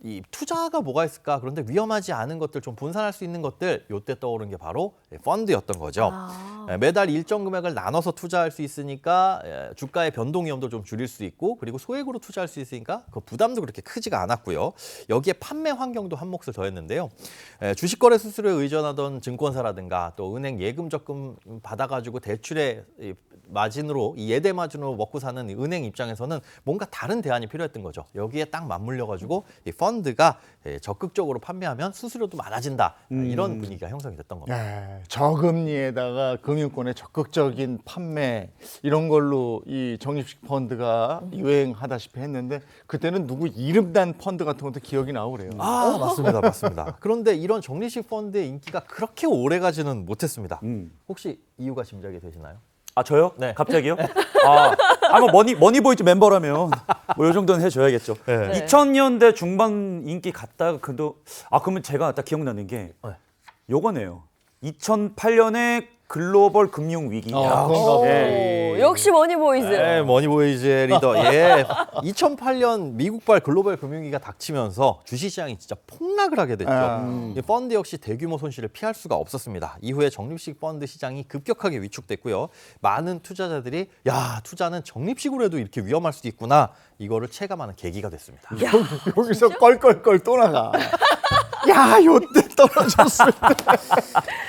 이 투자가 뭐가 있을까? 그런데 위험하지 않은 것들, 좀 분산할 수 있는 것들, 요때 떠오른 게 바로 펀드였던 거죠. 매달 일정 금액을 나눠서 투자할 수 있으니까 주가의 변동 위험도 좀 줄일 수 있고, 그리고 소액으로 투자할 수 있으니까 그 부담도 그렇게 크지가 않았고요. 여기에 판매 환경도 한 몫을 더했는데요. 주식 거래 수수료에 의존하던 증권사라든가 또 은행 예금 적금 받아가지고 대출의 마진으로, 이 예대 마진으로 먹고 사는 은행 입장에서는 뭔가 다른 대안이 필요했던 거죠. 여기에 딱 맞물려가지고 이 펀드가 적극적으로 판매하면 수수료도 많아진다. 이런 분위기가 형성이 됐던 겁니다. 네, 저금리에다가 금융권의 적극적인 판매 이런 걸로 이 적립식 펀드가 유행하다시피 했는데 그때는 누구 이름 난 펀드 같은 것도 기억이 나고 그래요. 아, 맞습니다. 맞습니다. 그런데 이런 적립식 펀드의 인기가 그렇게 오래 가지는 못했습니다. 혹시 이유가 짐작이 되시나요? 아 저요? 네. 갑자기요? 뭐 머니보이즈 멤버라면 뭐 이 정도는 해줘야겠죠. 네. 2000년대 중반 인기 갔다가 그러면 제가 딱 기억나는 게 네. 요거네요. 2008년에 글로벌 금융 위기. 그런가 예. 역시 머니보이즈. 네, 머니보이즈의 리더. 예. 2008년 미국발 글로벌 금융위기가 닥치면서 주식시장이 진짜 폭락을 하게 됐죠. 이 펀드 역시 대규모 손실을 피할 수가 없었습니다. 이후에 적립식 펀드 시장이 급격하게 위축됐고요. 많은 투자자들이 야, 투자는 적립식으로 해도 이렇게 위험할 수도 있구나. 이거를 체감하는 계기가 됐습니다. 여기서 껄껄껄 또 나가. 야, 요때 떨어졌을 때.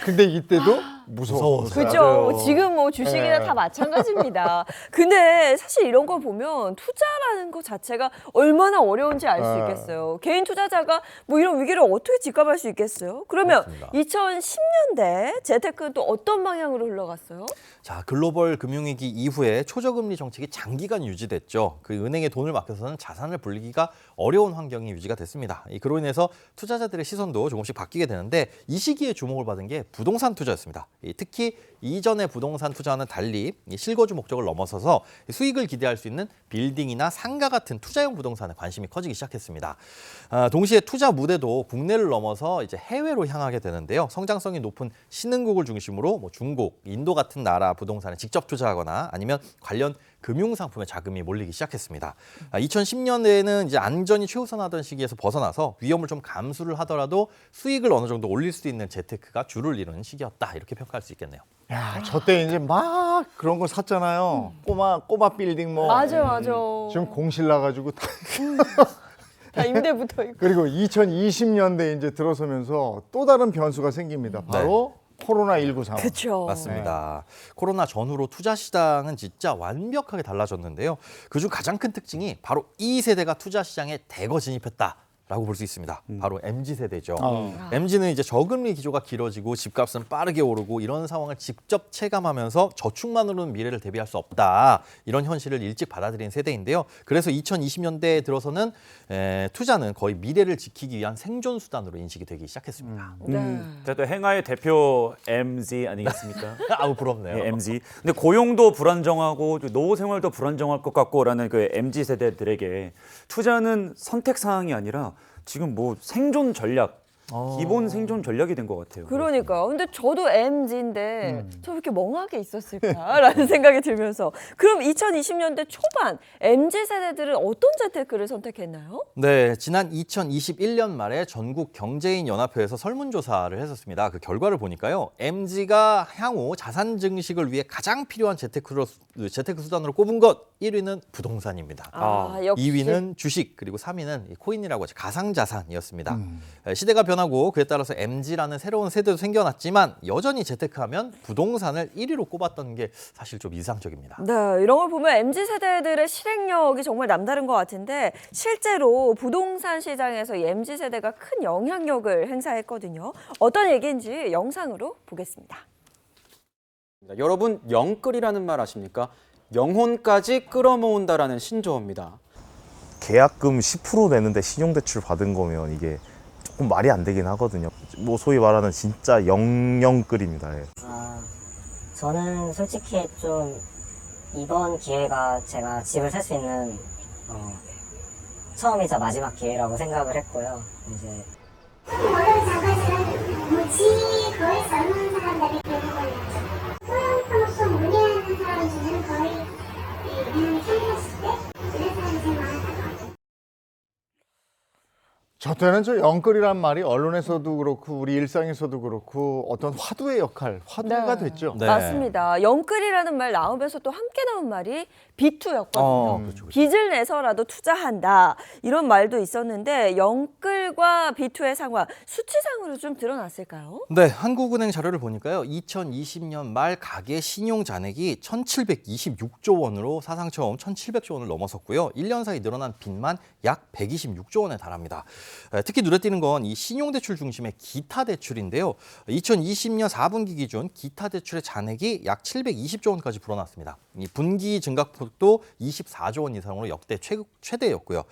근데 이때도 무서워서. 그죠. 맞아요. 지금 뭐 주식이나 네. 다 마찬가지입니다. 근데 사실 이런 걸 보면 투자라는 것 자체가 얼마나 어려운지 알 수 네. 있겠어요. 개인 투자자가 뭐 이런 위기를 어떻게 직감할 수 있겠어요? 그러면 그렇습니다. 2010년대 재테크는 또 어떤 방향으로 흘러갔어요? 자, 글로벌 금융위기 이후에 초저금리 정책이 장기간 유지됐죠. 그 은행에 돈을 맡겨서는 자산을 불리기가 어려운 환경이 유지가 됐습니다. 그로 인해서 투자자들의 시선도 조금씩 바뀌게 되는데 이 시기에 주목을 받은 게 부동산 투자였습니다. 특히 이전의 부동산 투자와는 달리 실거주 목적을 넘어서서 수익을 기대할 수 있는 빌딩이나 상가 같은 투자용 부동산에 관심이 커지기 시작했습니다. 동시에 투자 무대도 국내를 넘어서 이제 해외로 향하게 되는데요. 성장성이 높은 신흥국을 중심으로 뭐 중국, 인도 같은 나라 부동산에 직접 투자하거나 아니면 관련 금융상품에 자금이 몰리기 시작했습니다. 2010년대에는 이제 안전이 최우선하던 시기에서 벗어나서 위험을 좀 감수를 하더라도 수익을 어느 정도 올릴 수 있는 재테크가 주를 이루는 시기였다. 이렇게 평가할 수 있겠네요. 야, 저 때 이제 막 그런 거 샀잖아요. 꼬마 빌딩 뭐. 맞아. 지금 공실 나가지고 다. 다 임대 붙어 있고. 그리고 2020년대 이제 들어서면서 또 다른 변수가 생깁니다. 바로 코로나19 상황. 그렇죠. 맞습니다. 코로나 전후로 투자 시장은 진짜 완벽하게 달라졌는데요. 그중 가장 큰 특징이 바로 이 세대가 투자 시장에 대거 진입했다. 라고 볼 수 있습니다. 바로 MZ세대죠. MZ는 이제 저금리 기조가 길어지고 집값은 빠르게 오르고 이런 상황을 직접 체감하면서 저축만으로는 미래를 대비할 수 없다. 이런 현실을 일찍 받아들인 세대인데요. 그래서 2020년대에 들어서는 투자는 거의 미래를 지키기 위한 생존 수단으로 인식이 되기 시작했습니다. 또 행하의 대표 MZ 아니겠습니까? 아우 부럽네요. 예, MZ. 근데 고용도 불안정하고 노후 생활도 불안정할 것 같고라는 그 MZ 세대들에게 투자는 선택 사항이 아니라 지금 뭐 생존 전략 기본 생존 전략이 된 것 같아요. 그러니까요. 근데 저도 MZ인데 저 왜 이렇게 멍하게 있었을까라는 생각이 들면서 그럼 2020년대 초반 MZ 세대들은 어떤 재테크를 선택했나요? 네, 지난 2021년 말에 전국 경제인 연합회에서 설문조사를 했었습니다. 그 결과를 보니까요, MZ가 향후 자산 증식을 위해 가장 필요한 재테크 수단으로 꼽은 것 1위는 부동산입니다. 역시 2위는 주식, 그리고 3위는 코인이라고 하죠. 가상자산이었습니다. 시대가 변하고 그에 따라서 MZ라는 새로운 세대도 생겨났지만 여전히 재테크하면 부동산을 1위로 꼽았던 게 사실 좀 이상적입니다. 네, 이런 걸 보면 MZ 세대들의 실행력이 정말 남다른 것 같은데 실제로 부동산 시장에서 이 MZ 세대가 큰 영향력을 행사했거든요. 어떤 얘기인지 영상으로 보겠습니다. 여러분, 영끌이라는 말 아십니까? 영혼까지 끌어모은다라는 신조어입니다. 계약금 10% 내는데 신용대출 받은 거면 이게 조금 말이 안 되긴 하거든요. 뭐 소위 말하는 진짜 영영끌입니다. 예. 저는 솔직히 좀 이번 기회가 제가 집을 살 수 있는 처음이자 마지막 기회라고 생각을 했고요. 이제 어려운 작아지는 무지 거의 젊은 사람들이 대부분이었죠. 소형으로서 무리하는 사람이 저는 거의 그냥 30대 이런 사람이 제일 많았던 것 같아요. 저 때는 저 영끌이란 말이 언론에서도 그렇고 우리 일상에서도 그렇고 어떤 화두의 역할, 화두가 됐죠. 네. 맞습니다. 영끌이라는 말 나오면서 또 함께 나온 말이 B2였거든요. 그렇죠. 빚을 내서라도 투자한다. 이런 말도 있었는데 영끌과 B2의 상황, 수치상으로 좀 드러났을까요? 네, 한국은행 자료를 보니까요. 2020년 말 가계 신용 잔액이 1,726조 원으로 사상 처음 1,700조 원을 넘어섰고요. 1년 사이 늘어난 빚만 약 126조 원에 달합니다. 특히 눈에 띄는 건 이 신용대출 중심의 기타 대출인데요. 2020년 4분기 기준 기타 대출의 잔액이 약 720조 원까지 불어났습니다. 이 분기 증가폭도 24조 원 이상으로 역대 최대였고요.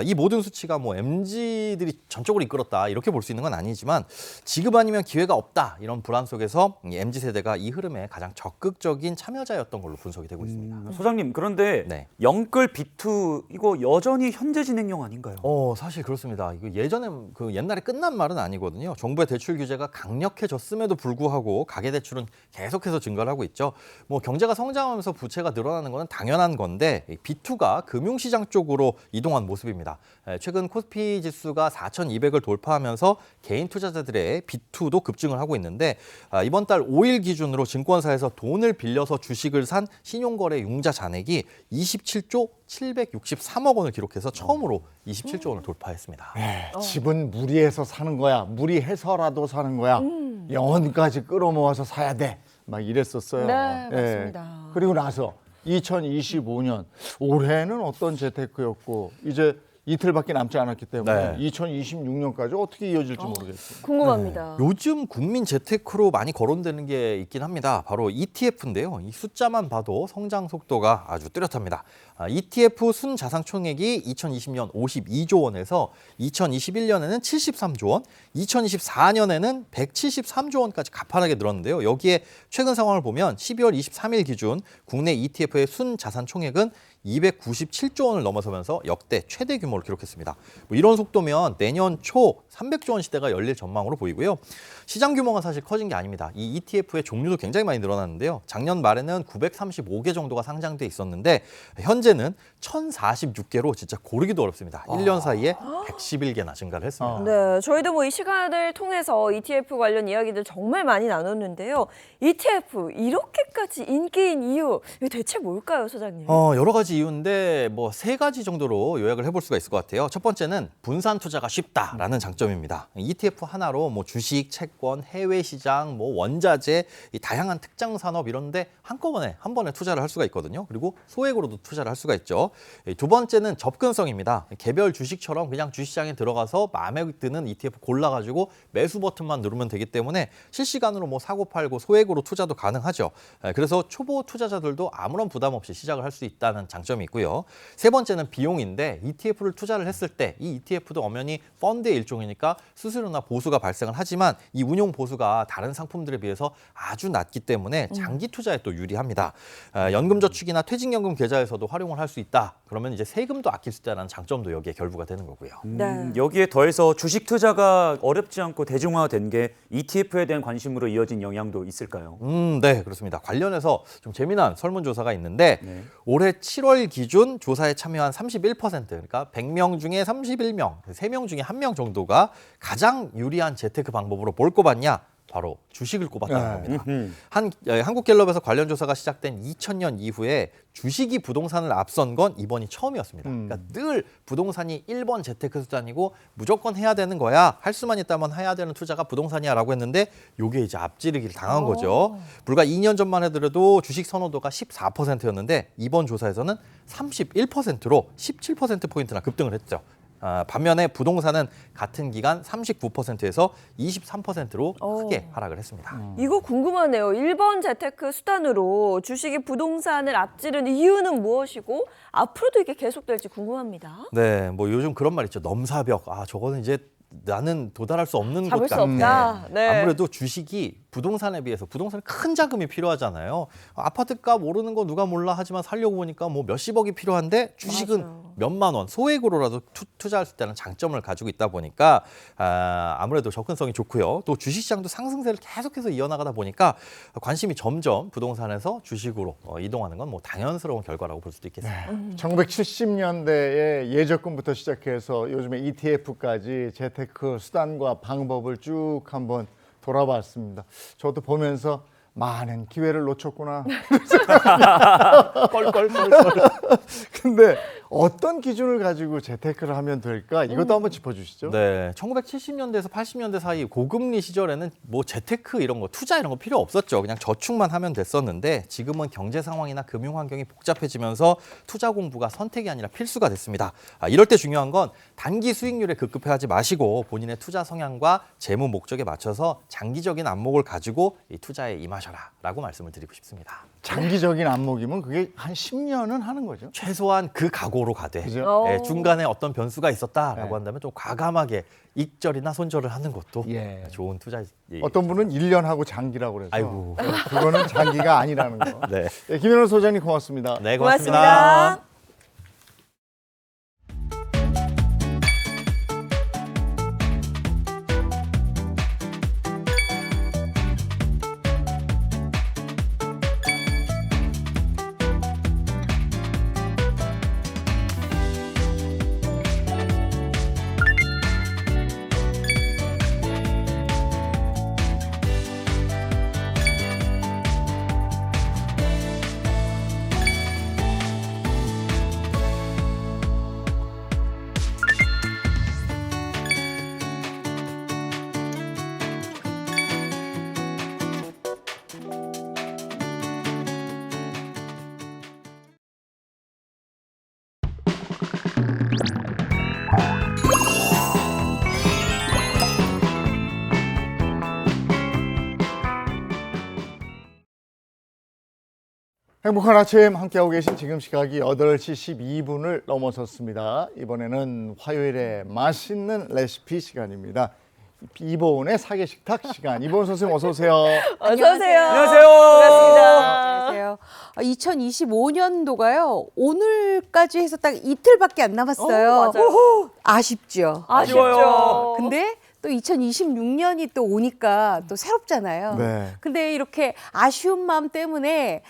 이 모든 수치가 뭐 MZ들이 전적으로 이끌었다 이렇게 볼 수 있는 건 아니지만 지금 아니면 기회가 없다 이런 불안 속에서 이 MZ 세대가 이 흐름에 가장 적극적인 참여자였던 걸로 분석이 되고 있습니다. 소장님, 그런데 네. 영끌 B2 이거 여전히 현재 진행형 아닌가요? 사실 그렇습니다. 이거 예전에 그 옛날에 끝난 말은 아니거든요. 정부의 대출 규제가 강력해졌음에도 불구하고 가계대출은 계속해서 증가를 하고 있죠. 뭐 경제가 성장하면서 부채가 늘어나는 것은 당연한 건데 B2가 금융시장 쪽으로 이동한 모습입니다. 최근 코스피 지수가 4,200을 돌파하면서 개인 투자자들의 B2도 급증을 하고 있는데 이번 달 5일 기준으로 증권사에서 돈을 빌려서 주식을 산 신용거래 융자 잔액이 27조 763억 원을 기록해서 처음으로 27조 원을 돌파했습니다. 집은 무리해서 사는 거야. 무리해서라도 사는 거야. 영혼까지 끌어모아서 사야 돼. 막 이랬었어요. 네, 맞습니다. 그리고 나서 2025년 올해는 어떤 재테크였고 이제 이틀밖에 남지 않았기 때문에 2026년까지 어떻게 이어질지 모르겠어요. 궁금합니다. 요즘 국민 재테크로 많이 거론되는 게 있긴 합니다. 바로 ETF인데요. 이 숫자만 봐도 성장 속도가 아주 뚜렷합니다. ETF 순자산 총액이 2020년 52조 원에서 2021년에는 73조 원, 2024년에는 173조 원까지 가파르게 늘었는데요. 여기에 최근 상황을 보면 12월 23일 기준 국내 ETF의 순자산 총액은 297조 원을 넘어서면서 역대 최대 규모를 기록했습니다. 뭐 이런 속도면 내년 초 300조 원 시대가 열릴 전망으로 보이고요. 시장 규모가 사실 커진 게 아닙니다. 이 ETF의 종류도 굉장히 많이 늘어났는데요. 작년 말에는 935개 정도가 상장돼 있었는데 현재는 1,046개로 진짜 고르기도 어렵습니다. 1년 사이에 111개나 증가를 했습니다. 네, 저희도 뭐 이 시간을 통해서 ETF 관련 이야기들 정말 많이 나눴는데요. ETF 이렇게까지 인기인 이유 이게 대체 뭘까요, 소장님? 여러 가지 이유인데 뭐 3가지 정도로 요약을 해볼 수가 있을 것 같아요. 첫 번째는 분산 투자가 쉽다라는 장점입니다. ETF 하나로 뭐 주식, 채권, 해외 시장, 뭐 원자재, 이 다양한 특정 산업 이런데 한꺼번에 한 번에 투자를 할 수가 있거든요. 그리고 소액으로도 투자를 할 수가 있죠. 두 번째는 접근성입니다. 개별 주식처럼 그냥 주식시장에 들어가서 마음에 드는 ETF 골라가지고 매수 버튼만 누르면 되기 때문에 실시간으로 뭐 사고 팔고 소액으로 투자도 가능하죠. 그래서 초보 투자자들도 아무런 부담 없이 시작을 할 수 있다는 장점. 장점이 있고요. 세 번째는 비용인데 ETF를 투자를 했을 때 이 ETF도 엄연히 펀드의 일종이니까 수수료나 보수가 발생을 하지만 이 운용 보수가 다른 상품들에 비해서 아주 낮기 때문에 장기 투자에 또 유리합니다. 연금저축이나 퇴직연금 계좌에서도 활용을 할 수 있다. 그러면 이제 세금도 아낄 수 있다는 장점도 여기에 결부가 되는 거고요. 여기에 더해서 주식 투자가 어렵지 않고 대중화된 게 ETF에 대한 관심으로 이어진 영향도 있을까요? 네, 그렇습니다. 관련해서 좀 재미난 설문조사가 있는데 올해 7월 기준 조사에 참여한 31%, 그러니까 100명 중에 31명, 3명 중에 1명 정도가 가장 유리한 재테크 방법으로 뭘 꼽았냐? 바로 주식을 꼽았다는 겁니다. 한국갤럽에서 관련 조사가 시작된 2000년 이후에 주식이 부동산을 앞선 건 이번이 처음이었습니다. 그러니까 늘 부동산이 1번 재테크 수단이고 무조건 해야 되는 거야. 할 수만 있다면 해야 되는 투자가 부동산이야라고 했는데 이게 이제 앞지르기를 당한 거죠. 불과 2년 전만 해도 주식 선호도가 14%였는데 이번 조사에서는 31%로 17%포인트나 급등을 했죠. 반면에 부동산은 같은 기간 39%에서 23%로 크게 하락을 했습니다. 이거 궁금하네요. 1번 재테크 수단으로 주식이 부동산을 앞지른 이유는 무엇이고 앞으로도 이게 계속될지 궁금합니다. 네, 뭐 요즘 그런 말 있죠. 넘사벽. 저거는 이제 나는 도달할 수 없는 잡을 곳 수 같아. 없다. 네. 아무래도 주식이 부동산에 비해서 부동산에 큰 자금이 필요하잖아요. 아파트값 오르는 거 누가 몰라 하지만 살려고 보니까 뭐 몇십억이 필요한데 주식은 맞아요. 몇만 원 소액으로라도 투자할 수 있다는 장점을 가지고 있다 보니까 아무래도 접근성이 좋고요. 또 주식시장도 상승세를 계속해서 이어나가다 보니까 관심이 점점 부동산에서 주식으로 이동하는 건 뭐 당연스러운 결과라고 볼 수도 있겠습니다. 1970년대에 예적금부터 시작해서 요즘에 ETF까지 재테크 수단과 방법을 쭉 한번 돌아봤습니다. 저도 보면서 많은 기회를 놓쳤구나. 껄껄껄껄. 근데 어떤 기준을 가지고 재테크를 하면 될까? 이것도 한번 짚어주시죠. 네, 1970년대에서 80년대 사이 고금리 시절에는 뭐 재테크 이런 거, 투자 이런 거 필요 없었죠. 그냥 저축만 하면 됐었는데 지금은 경제 상황이나 금융 환경이 복잡해지면서 투자 공부가 선택이 아니라 필수가 됐습니다. 이럴 때 중요한 건 단기 수익률에 급급해하지 마시고 본인의 투자 성향과 재무 목적에 맞춰서 장기적인 안목을 가지고 이 투자에 임하셔라라고 말씀을 드리고 싶습니다. 장기적인 안목이면 그게 한 10년은 하는 거죠. 최소한 그 각오로 가되 그죠? 중간에 어떤 변수가 있었다라고 네. 한다면 좀 과감하게 익절이나 손절을 하는 것도 예. 좋은 투자. 어떤 분은 1년 하고 장기라고 그래서 아이고. 그거는 장기가 아니라는 거. 네. 네, 김현우 소장님 고맙습니다. 네, 고맙습니다. 행복한 아침 함께하고 계신 지금 시각이 8시 12분을 넘어섰습니다. 이번에는 화요일에 맛있는 레시피 시간입니다. 이보은의 사계식탁 시간. 이보은 선생님 어서 오세요. 어서 오세요. 안녕하세요. 반갑습니다. 안녕하세요. 2025년도가요. 오늘까지 해서 딱 이틀밖에 안 남았어요. 맞아요. 아쉽죠. 아쉽죠. 근데 또 2026년이 또 오니까 또 새롭잖아요. 네. 근데 이렇게 아쉬운 마음 때문에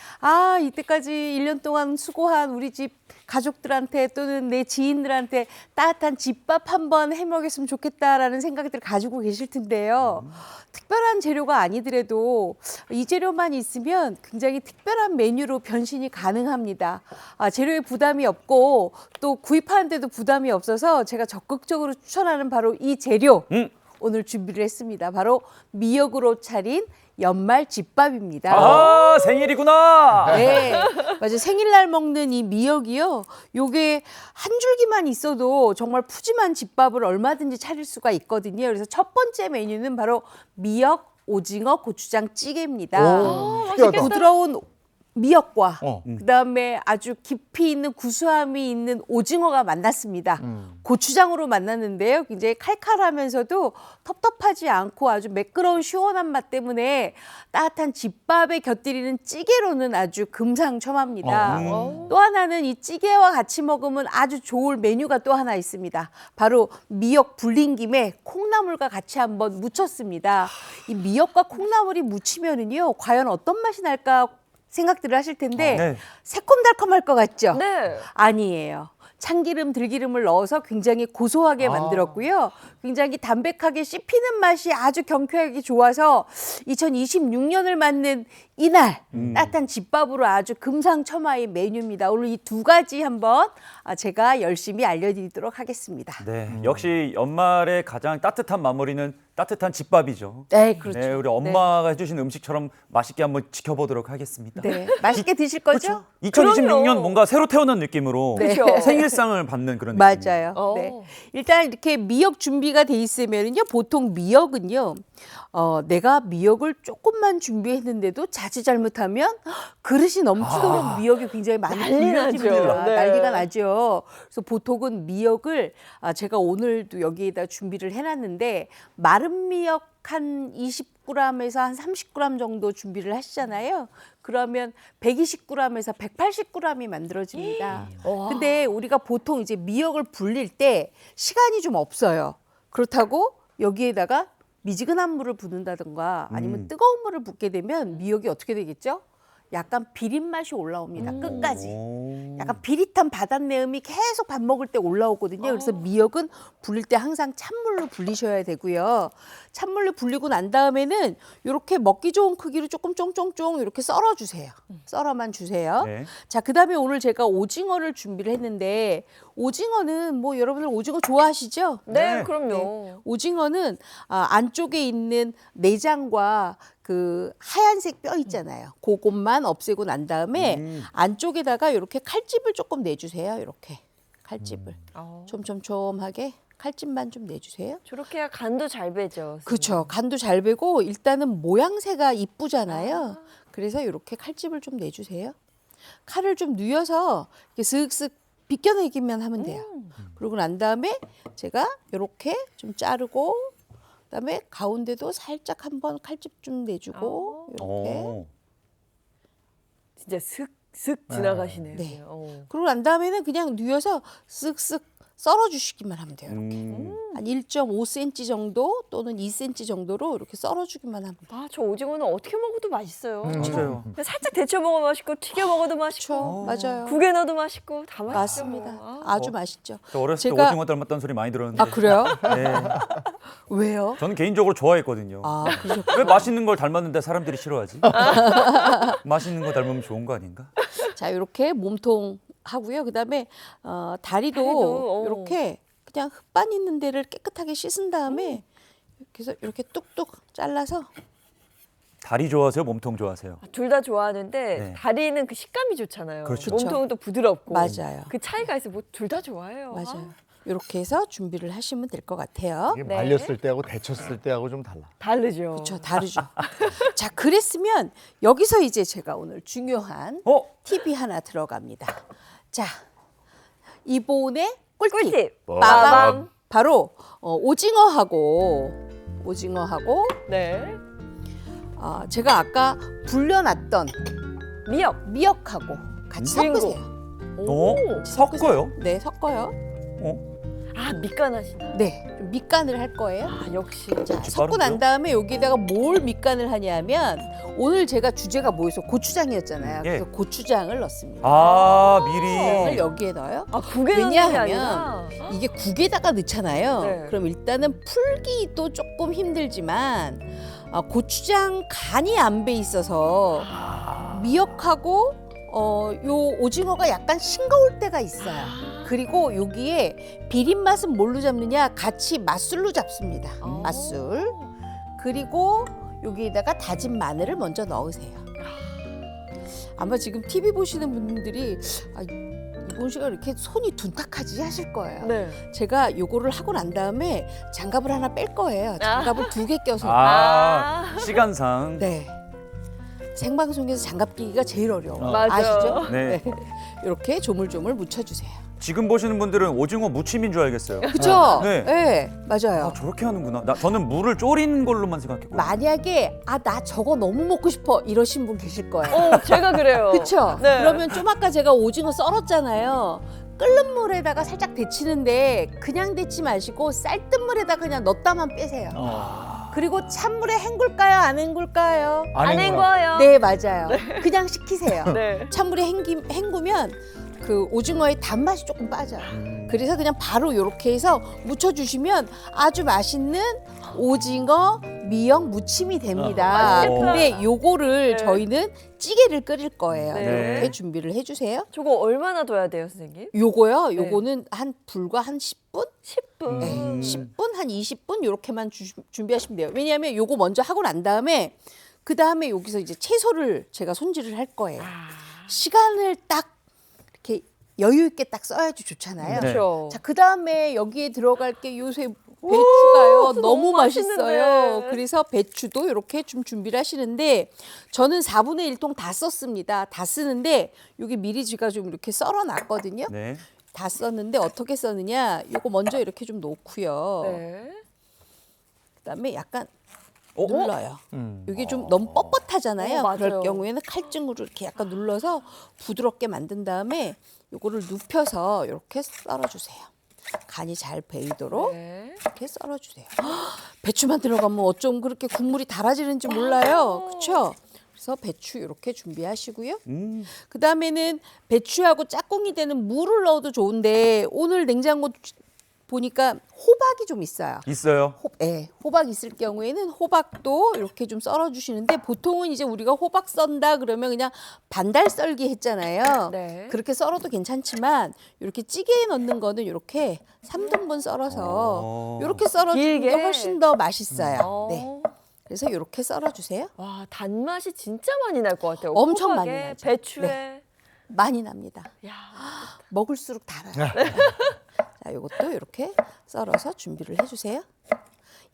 이때까지 1년 동안 수고한 우리 집 가족들한테 또는 내 지인들한테 따뜻한 집밥 한번 해 먹였으면 좋겠다라는 생각들을 가지고 계실 텐데요. 특별한 재료가 아니더라도 이 재료만 있으면 굉장히 특별한 메뉴로 변신이 가능합니다. 재료에 부담이 없고 또 구입하는 데도 부담이 없어서 제가 적극적으로 추천하는 바로 이 재료 오늘 준비를 했습니다. 바로 미역으로 차린 연말 집밥입니다. 생일이구나. 네, 맞아요. 생일날 먹는 이 미역이요. 요게 한 줄기만 있어도 정말 푸짐한 집밥을 얼마든지 차릴 수가 있거든요. 그래서 첫 번째 메뉴는 바로 미역 오징어 고추장 찌개입니다. 특이하다. 부드러운 미역과 그다음에 아주 깊이 있는 구수함이 있는 오징어가 만났습니다. 고추장으로 만났는데요. 굉장히 칼칼하면서도 텁텁하지 않고 아주 매끄러운 시원한 맛 때문에 따뜻한 집밥에 곁들이는 찌개로는 아주 금상첨화입니다. 또 하나는 이 찌개와 같이 먹으면 아주 좋을 메뉴가 또 하나 있습니다. 바로 미역 불린 김에 콩나물과 같이 한번 무쳤습니다. 이 미역과 콩나물이 무치면은요, 과연 어떤 맛이 날까 생각들을 하실 텐데 네. 새콤달콤할 것 같죠? 네. 아니에요. 참기름, 들기름을 넣어서 굉장히 고소하게 만들었고요. 굉장히 담백하게 씹히는 맛이 아주 경쾌하게 좋아서 2026년을 맞는 이날 따뜻한 집밥으로 아주 금상첨화의 메뉴입니다. 오늘 이 두 가지 한번 제가 열심히 알려드리도록 하겠습니다. 네, 역시 연말에 가장 따뜻한 마무리는 따뜻한 집밥이죠. 네, 그렇죠. 네, 우리 엄마가 해주신 음식처럼 맛있게 한번 지켜보도록 하겠습니다. 네, 맛있게 드실 거죠? 2026년 뭔가 새로 태어난 느낌으로 네. 생일상을 받는 그런 느낌. 맞아요. 네. 일단 이렇게 미역 준비가 돼 있으면요, 보통 미역은요, 내가 미역을 조금만 준비했는데도 자칫 잘못하면 그릇이 넘치도록 미역이 굉장히 많이 난리 나죠. 불려집니다. 네. 난리가 나죠. 그래서 보통은 미역을 제가 오늘도 여기에다 준비를 해놨는데 마른 미역 한 20g에서 한 30g 정도 준비를 하시잖아요. 그러면 120g에서 180g이 만들어집니다. 근데 우리가 보통 이제 미역을 불릴 때 시간이 좀 없어요. 그렇다고 여기에다가 미지근한 물을 붓는다든가 아니면 뜨거운 물을 붓게 되면 미역이 어떻게 되겠죠? 약간 비린 맛이 올라옵니다. 끝까지. 약간 비릿한 바닷내음이 계속 밥 먹을 때 올라오거든요. 그래서 미역은 불릴 때 항상 찬물로 불리셔야 되고요. 찬물로 불리고 난 다음에는 이렇게 먹기 좋은 크기로 조금 쫑쫑쫑 이렇게 썰어주세요. 썰어만 주세요. 네. 자, 그다음에 오늘 제가 오징어를 준비를 했는데 오징어는 뭐 여러분들 오징어 좋아하시죠? 네, 그럼요. 오징어는 안쪽에 있는 내장과 그 하얀색 뼈 있잖아요. 그것만 없애고 난 다음에 안쪽에다가 이렇게 칼집을 조금 내주세요. 이렇게 칼집을 촘촘촘하게 칼집만 좀 내주세요. 저렇게 해야 간도 잘 배죠. 그렇죠. 간도 잘 배고 일단은 모양새가 이쁘잖아요. 그래서 이렇게 칼집을 좀 내주세요. 칼을 좀 뉘어서 이렇게 슥슥 비껴내기만 하면 돼요. 그러고 난 다음에 제가 이렇게 좀 자르고 그다음에 가운데도 살짝 한번 칼집 좀 내주고 이렇게. 진짜 슥슥 지나가시네요. 네. 그냥. 그러고 난 다음에는 그냥 뉘어서 쓱쓱 썰어주시기만 하면 돼요. 이렇게 한 1.5cm 정도 또는 2cm 정도로 이렇게 썰어주기만 하면 돼요. 저 오징어는 어떻게 먹어도 맛있어요. 맞아요. 근데 살짝 데쳐 먹어도 맛있고 튀겨 먹어도 맛있고 맞아요. 국에 넣어도 맛있고 다 맛있죠. 맞습니다. 아주 맛있죠. 저 어렸을 때 제가- 오징어 닮았다는 소리 많이 들었는데. 아, 그래요? 네. 왜요? 저는 개인적으로 좋아했거든요. 그러셨구나. 왜 맛있는 걸 닮았는데 사람들이 싫어하지? 맛있는 거 닮으면 좋은 거 아닌가? 자, 이렇게 몸통 하고요. 그다음에 다리도 이렇게 그냥 흙반 있는 데를 깨끗하게 씻은 다음에 그래서 이렇게 뚝뚝 잘라서 다리 좋아하세요? 몸통 좋아하세요? 둘 다 좋아하는데 네. 다리는 그 식감이 좋잖아요. 그렇죠. 몸통은 또 부드럽고. 맞아요. 그 차이가 있어. 뭐 둘 다 좋아해요. 맞아요. 이렇게 해서 준비를 하시면 될 것 같아요. 이게 말렸을 때하고 데쳤을 때하고 좀 달라. 다르죠. 그렇죠, 다르죠. 자, 그랬으면 여기서 이제 제가 오늘 중요한 팁이 하나 들어갑니다. 자, 이본의 꿀팁. 빠밤. 바로 오징어하고 네. 제가 아까 불려놨던 미역하고 같이 주인공. 섞으세요. 섞어요? 네, 섞어요. 밑간하시나? 네, 좀 밑간을 할 거예요. 역시. 자, 섞고 난 다음에 여기다가 뭘 밑간을 하냐면 오늘 제가 주제가 뭐였어? 고추장이었잖아요. 예. 그래서 고추장을 넣습니다. 미리. 이걸 여기에 넣어요. 국에 넣는 게 왜냐하면 아니라? 이게 국에다가 넣잖아요. 네. 그럼 일단은 풀기도 조금 힘들지만 고추장 간이 안 배 있어서 미역하고 요 오징어가 약간 싱거울 때가 있어요. 그리고 여기에 비린 맛은 뭘로 잡느냐? 같이 맛술로 잡습니다. 맛술. 그리고 여기에다가 다진 마늘을 먼저 넣으세요. 아마 지금 TV 보시는 분들이 이본 씨가 이렇게 손이 둔탁하지 하실 거예요. 네. 제가 요거를 하고 난 다음에 장갑을 하나 뺄 거예요. 장갑을 2개 껴서. 시간상. 네. 생방송에서 장갑 끼기가 제일 어려워. 맞아. 아시죠? 네. 이렇게 조물조물 묻혀주세요. 지금 보시는 분들은 오징어 무침인 줄 알겠어요. 그죠? 네. 네, 맞아요. 아, 저렇게 하는구나. 저는 물을 졸인 걸로만 생각했고. 만약에 나 저거 너무 먹고 싶어 이러신 분 계실 거예요. 제가 그래요. 그렇죠? 네. 그러면 좀 아까 제가 오징어 썰었잖아요. 끓는 물에다가 살짝 데치는데 그냥 데치 마시고 쌀뜨물에다 그냥 넣었다만 빼세요. 그리고 찬물에 헹굴까요? 안 헹굴까요? 안 헹궈요. 네, 맞아요. 그냥 식히세요. 네. 찬물에 헹구면 그 오징어의 단맛이 조금 빠져요. 그래서 그냥 바로 이렇게 해서 묻혀주시면 아주 맛있는 오징어 미역 무침이 됩니다. 맛있겠다. 근데 요거를 네. 저희는 찌개를 끓일 거예요. 네. 이렇게 준비를 해주세요. 저거 얼마나 둬야 돼요, 선생님? 요거요? 네. 요거는 불과 한 10분? 10분. 네. 10분, 한 20분 요렇게만 준비하시면 돼요. 왜냐하면 요거 먼저 하고 난 다음에 그 다음에 여기서 이제 채소를 제가 손질을 할 거예요. 시간을 딱 이렇게 여유 있게 딱 써야지 좋잖아요. 네. 그렇죠. 자, 그 다음에 여기에 들어갈 게 요새 배추가요. 너무 너무 맛있어요. 맛있는데. 그래서 배추도 이렇게 좀 준비를 하시는데 저는 4분의 1통 다 썼습니다. 다 쓰는데 여기 미리 제가 좀 이렇게 썰어 놨거든요. 네. 다 썼는데 어떻게 써느냐? 요거 먼저 이렇게 좀 놓고요. 네. 그다음에 약간 눌러요. 음. 이게 좀 너무 뻣뻣하잖아요. 맞아요. 그럴 경우에는 칼증으로 이렇게 약간 눌러서 부드럽게 만든 다음에 요거를 눕혀서 이렇게 썰어주세요. 간이 잘 배이도록 네. 이렇게 썰어주세요. 배추만 들어가면 어쩜 그렇게 국물이 달아지는지 몰라요. 그렇죠? 그래서 배추 이렇게 준비하시고요. 그 다음에는 배추하고 짝꿍이 되는 무를 넣어도 좋은데 오늘 냉장고 보니까 호박이 좀 있어요. 있어요. 호박 있을 경우에는 호박도 이렇게 좀 썰어주시는데 보통은 이제 우리가 호박 썬다 그러면 그냥 반달 썰기 했잖아요. 네. 그렇게 썰어도 괜찮지만 이렇게 찌개에 넣는 거는 이렇게 3등분 썰어서 이렇게 썰어주는 게 길게. 훨씬 더 맛있어요. 네. 그래서 이렇게 썰어주세요. 와, 단맛이 진짜 많이 날 것 같아요. 엄청 호박에, 많이 나죠. 배추에. 네. 많이 납니다. 야. 먹을수록 달아요. 자, 이것도 이렇게 썰어서 준비를 해주세요.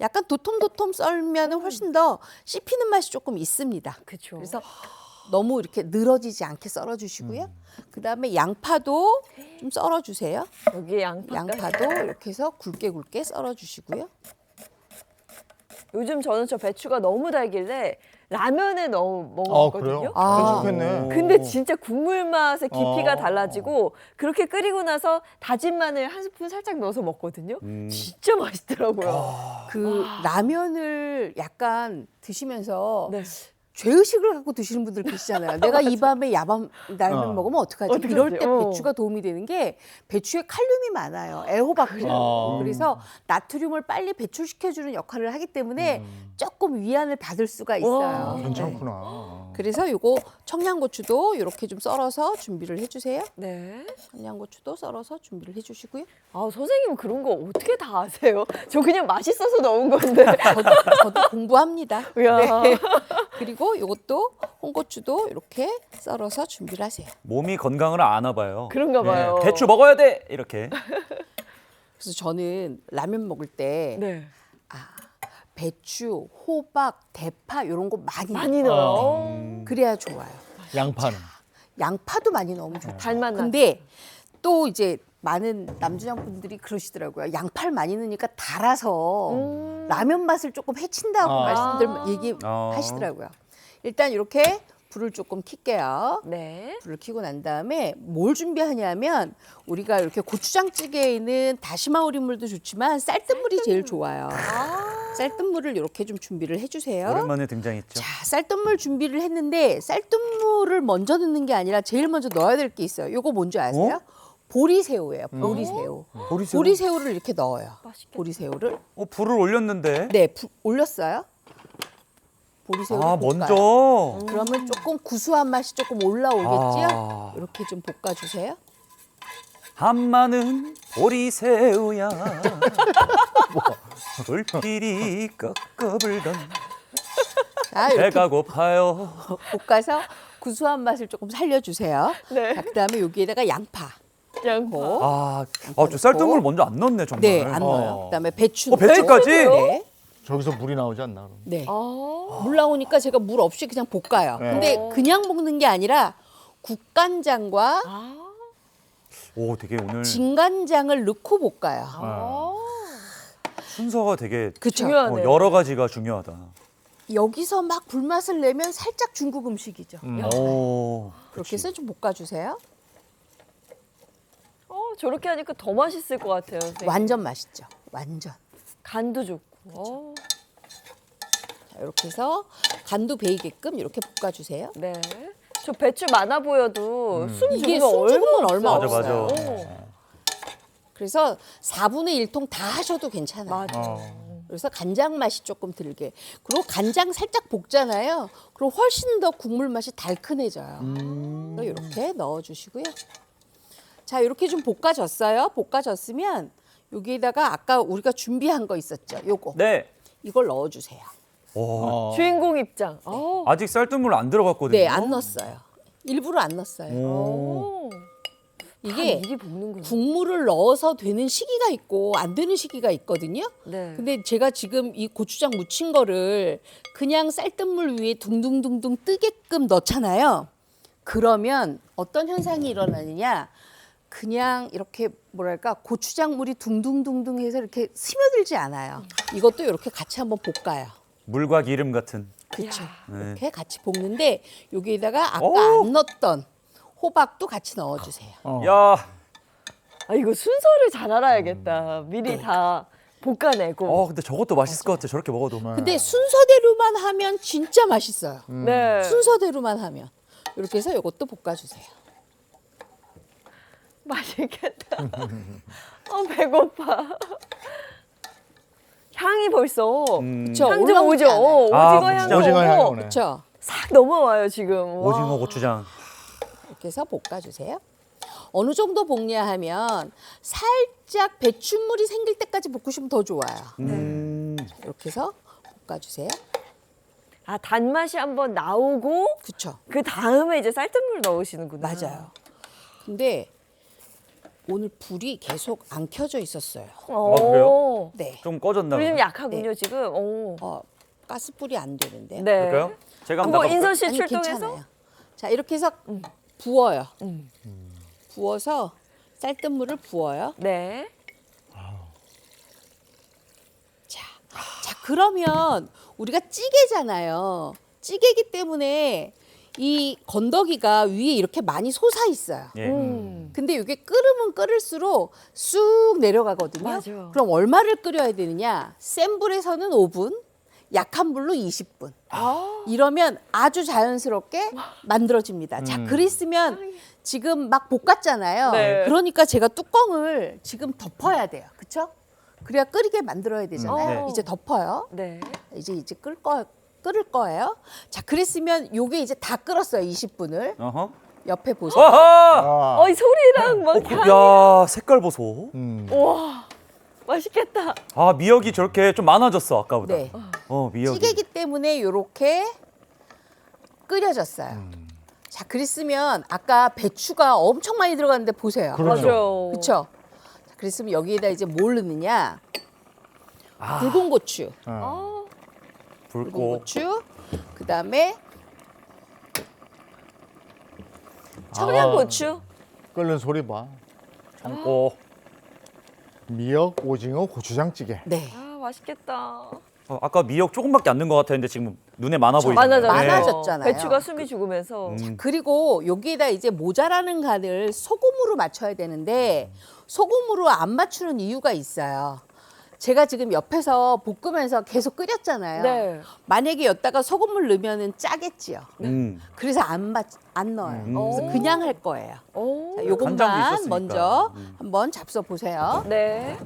약간 도톰도톰 썰면 훨씬 더 씹히는 맛이 조금 있습니다. 그렇죠. 그래서 너무 이렇게 늘어지지 않게 썰어주시고요. 그 다음에 양파도 좀 썰어주세요. 여기 양파도 이렇게 해서 굵게 썰어주시고요. 요즘 저는 저 배추가 너무 달길래 라면에 넣어 먹었거든요. 괜찮겠네. 근데 진짜 국물 맛의 깊이가 달라지고 그렇게 끓이고 나서 다진 마늘 한 스푼 살짝 넣어서 먹거든요. 진짜 맛있더라고요. 그 라면을 약간 드시면서 네. 죄의식을 갖고 드시는 분들 계시잖아요. 내가 이 밤에 라면 먹으면 어떡하지? 어떡하지? 이럴 때 배추가 도움이 되는 게 배추에 칼륨이 많아요. 애호박처럼. 그래서 나트륨을 빨리 배출시켜주는 역할을 하기 때문에 조금 위안을 받을 수가 있어요. 괜찮구나. 그래서 요거 청양고추도 이렇게 좀 썰어서 준비를 해주세요. 네. 청양고추도 썰어서 준비를 해주시고요. 아, 선생님은 그런 거 어떻게 다 아세요? 저 그냥 맛있어서 넣은 건데. 저도 공부합니다. 야. 네. 그리고 이것도 홍고추도 이렇게 썰어서 준비를 하세요. 몸이 건강을 아나 봐요. 그런가 봐요. 네. 배추 먹어야 돼 이렇게. 그래서 저는 라면 먹을 때 네. 배추, 호박, 대파 이런 거 많이 넣어요. 그래야 좋아요. 양파는. 양파도 많이 넣으면 좋다. 달맛 나. 근데 또 이제 많은 남주장 분들이 그러시더라고요. 양파를 많이 넣으니까 달아서 라면 맛을 조금 해친다고 얘기하시더라고요. 일단 이렇게 불을 조금 켤게요. 네. 불을 켜고 난 다음에 뭘 준비하냐면 우리가 이렇게 고추장찌개에는 다시마 우린물도 좋지만 쌀뜨물이 제일 좋아요. 쌀뜨물을 이렇게 좀 준비를 해주세요. 오랜만에 등장했죠. 자, 쌀뜨물 준비를 했는데 쌀뜨물을 먼저 넣는 게 아니라 제일 먼저 넣어야 될 게 있어요. 요거 뭔지 아세요? 보리새우예요. 보리새우. 보리새우를 이렇게 넣어요. 맛있겠다. 보리새우를. 불을 올렸는데. 네, 올렸어요. 보리새우를 볶아요. 먼저. 그러면 조금 구수한 맛이 조금 올라오겠지요? 아. 이렇게 좀 볶아주세요. 한마는 보리새우야. 불길이 꺾어불던 자, 이렇게 배가 고파요. 볶아서 구수한 맛을 조금 살려주세요. 네. 자, 그다음에 여기에다가 양파. 저 쌀뜨물 먼저 안 넣네 정말. 네, 안 넣어요. 그다음에 배추. 배추까지? 네. 저기서 물이 나오지 않나? 그럼? 네. 물 나오니까 제가 물 없이 그냥 볶아요. 네. 근데 그냥 볶는 게 아니라 국간장과 오, 되게 오늘 진간장을 넣고 볶아요. 순서가 되게 그쵸. 여러 가지가 중요하다. 여기서 막 불맛을 내면 살짝 중국 음식이죠. 오, 그렇게 해서 좀 볶아주세요. 저렇게 하니까 더 맛있을 것 같아요. 선생님. 완전 맛있죠. 완전. 간도 좋고. 자, 이렇게 해서 간도 배이게끔 이렇게 볶아주세요. 네. 저 배추 많아 보여도 숨 이게 주면 숨 얼마 없어요. 없어요. 맞아. 그래서 4분의 1통 다 하셔도 괜찮아요. 맞아. 그래서 간장 맛이 조금 들게. 그리고 간장 살짝 볶잖아요. 그럼 훨씬 더 국물 맛이 달큰해져요. 그래서 이렇게 넣어주시고요. 자, 이렇게 좀 볶아졌어요. 볶아졌으면 여기에다가 아까 우리가 준비한 거 있었죠. 요거. 네. 이걸 넣어주세요. 주인공 입장. 아직 쌀뜨물 안 들어갔거든요. 네, 안 넣었어요. 일부러 안 넣었어요. 오. 이게 미리 볶는구나. 국물을 넣어서 되는 시기가 있고 안 되는 시기가 있거든요. 네. 근데 제가 지금 이 고추장 무친 거를 그냥 쌀뜨물 위에 둥둥둥둥 뜨게끔 넣잖아요. 그러면 어떤 현상이 일어나느냐? 그냥 이렇게 뭐랄까 고추장물이 둥둥둥둥 해서 이렇게 스며들지 않아요. 이것도 이렇게 같이 한번 볶아요. 물과 기름 같은. 그렇죠. 네. 이렇게 같이 볶는데 여기에다가 아까 오! 안 넣었던 호박도 같이 넣어주세요. 야, 이거 순서를 잘 알아야겠다. 미리 다 볶아내고. 근데 저것도 맛있을 것 같아. 저렇게 먹어도. 근데 순서대로만 하면 진짜 맛있어요. 네. 순서대로만 하면 이렇게 해서 이것도 볶아주세요. 맛있겠다. 배고파. 향이 벌써 그쵸, 향 좀 올라오지 오죠. 않아요. 오징어 아, 향이 오징어 향이 오고 오네. 그렇죠. 싹 넘어와요 지금. 와. 오징어 고추장. 이렇게 해서 볶아주세요. 어느 정도 볶냐 하면 살짝 배출물이 생길 때까지 볶으시면 더 좋아요. 이렇게 해서 볶아주세요. 단맛이 한번 나오고 그렇죠. 그 다음에 이제 쌀뜨물 넣으시는구나. 맞아요. 근데 오늘 불이 계속 안 켜져 있었어요. 그래요? 네. 좀 꺼졌나 불이 좀 보네. 약하군요 지금. 오. 가스불이 안 되는데. 네. 그럴까요? 제가 한번 뭐 나가볼까요? 인선 씨 아니, 출동해서. 괜찮아요. 자, 이렇게 해서 부어요. 부어서 쌀뜨물을 부어요. 네. 자, 그러면 우리가 찌개잖아요. 찌개기 때문에 이 건더기가 위에 이렇게 많이 솟아 있어요. 예. 근데 이게 끓으면 끓을수록 쑥 내려가거든요. 맞아요. 그럼 얼마를 끓여야 되느냐? 센 불에서는 5분, 약한 불로 20분. 이러면 아주 자연스럽게 만들어집니다. 자, 그랬으면 지금 막 볶았잖아요. 네. 그러니까 제가 뚜껑을 지금 덮어야 돼요. 그렇죠? 그래야 끓이게 만들어야 되잖아요. 네. 이제 덮어요. 네. 이제 끓을 거예요. 자, 그랬으면 요게 이제 다 끓었어요. 20분을. 어허. 옆에 보세요. 아하! 이 소리랑 막 향이. 야, 색깔 보소. 와. 맛있겠다. 미역이 저렇게 좀 많아졌어, 아까보다. 네. 미역이. 찌개기 때문에 요렇게 끓여졌어요. 자, 그랬으면 아까 배추가 엄청 많이 들어갔는데 보세요. 그렇죠. 맞아요. 그렇죠? 자, 그랬으면 여기에다 이제 뭘 넣느냐? 붉은 고추. 붉은 붉고. 고추. 그다음에 청양고추. 끓는 소리 봐. 참고. 미역, 오징어, 고추장찌개. 네. 맛있겠다. 아까 미역 조금밖에 안 넣은 것 같았는데 지금 눈에 많아 보이잖아요. 많아졌잖아요. 배추가 숨이 죽으면서. 그리고 여기에다 이제 모자라는 간을 소금으로 맞춰야 되는데 소금으로 안 맞추는 이유가 있어요. 제가 지금 옆에서 볶으면서 계속 끓였잖아요. 네. 만약에 여기다가 소금을 넣으면 짜겠지요. 그래서 안 넣어요. 그래서 그냥 할 거예요. 자, 간장도 요것만 있었으니까. 먼저 한번 잡숴 보세요. 네.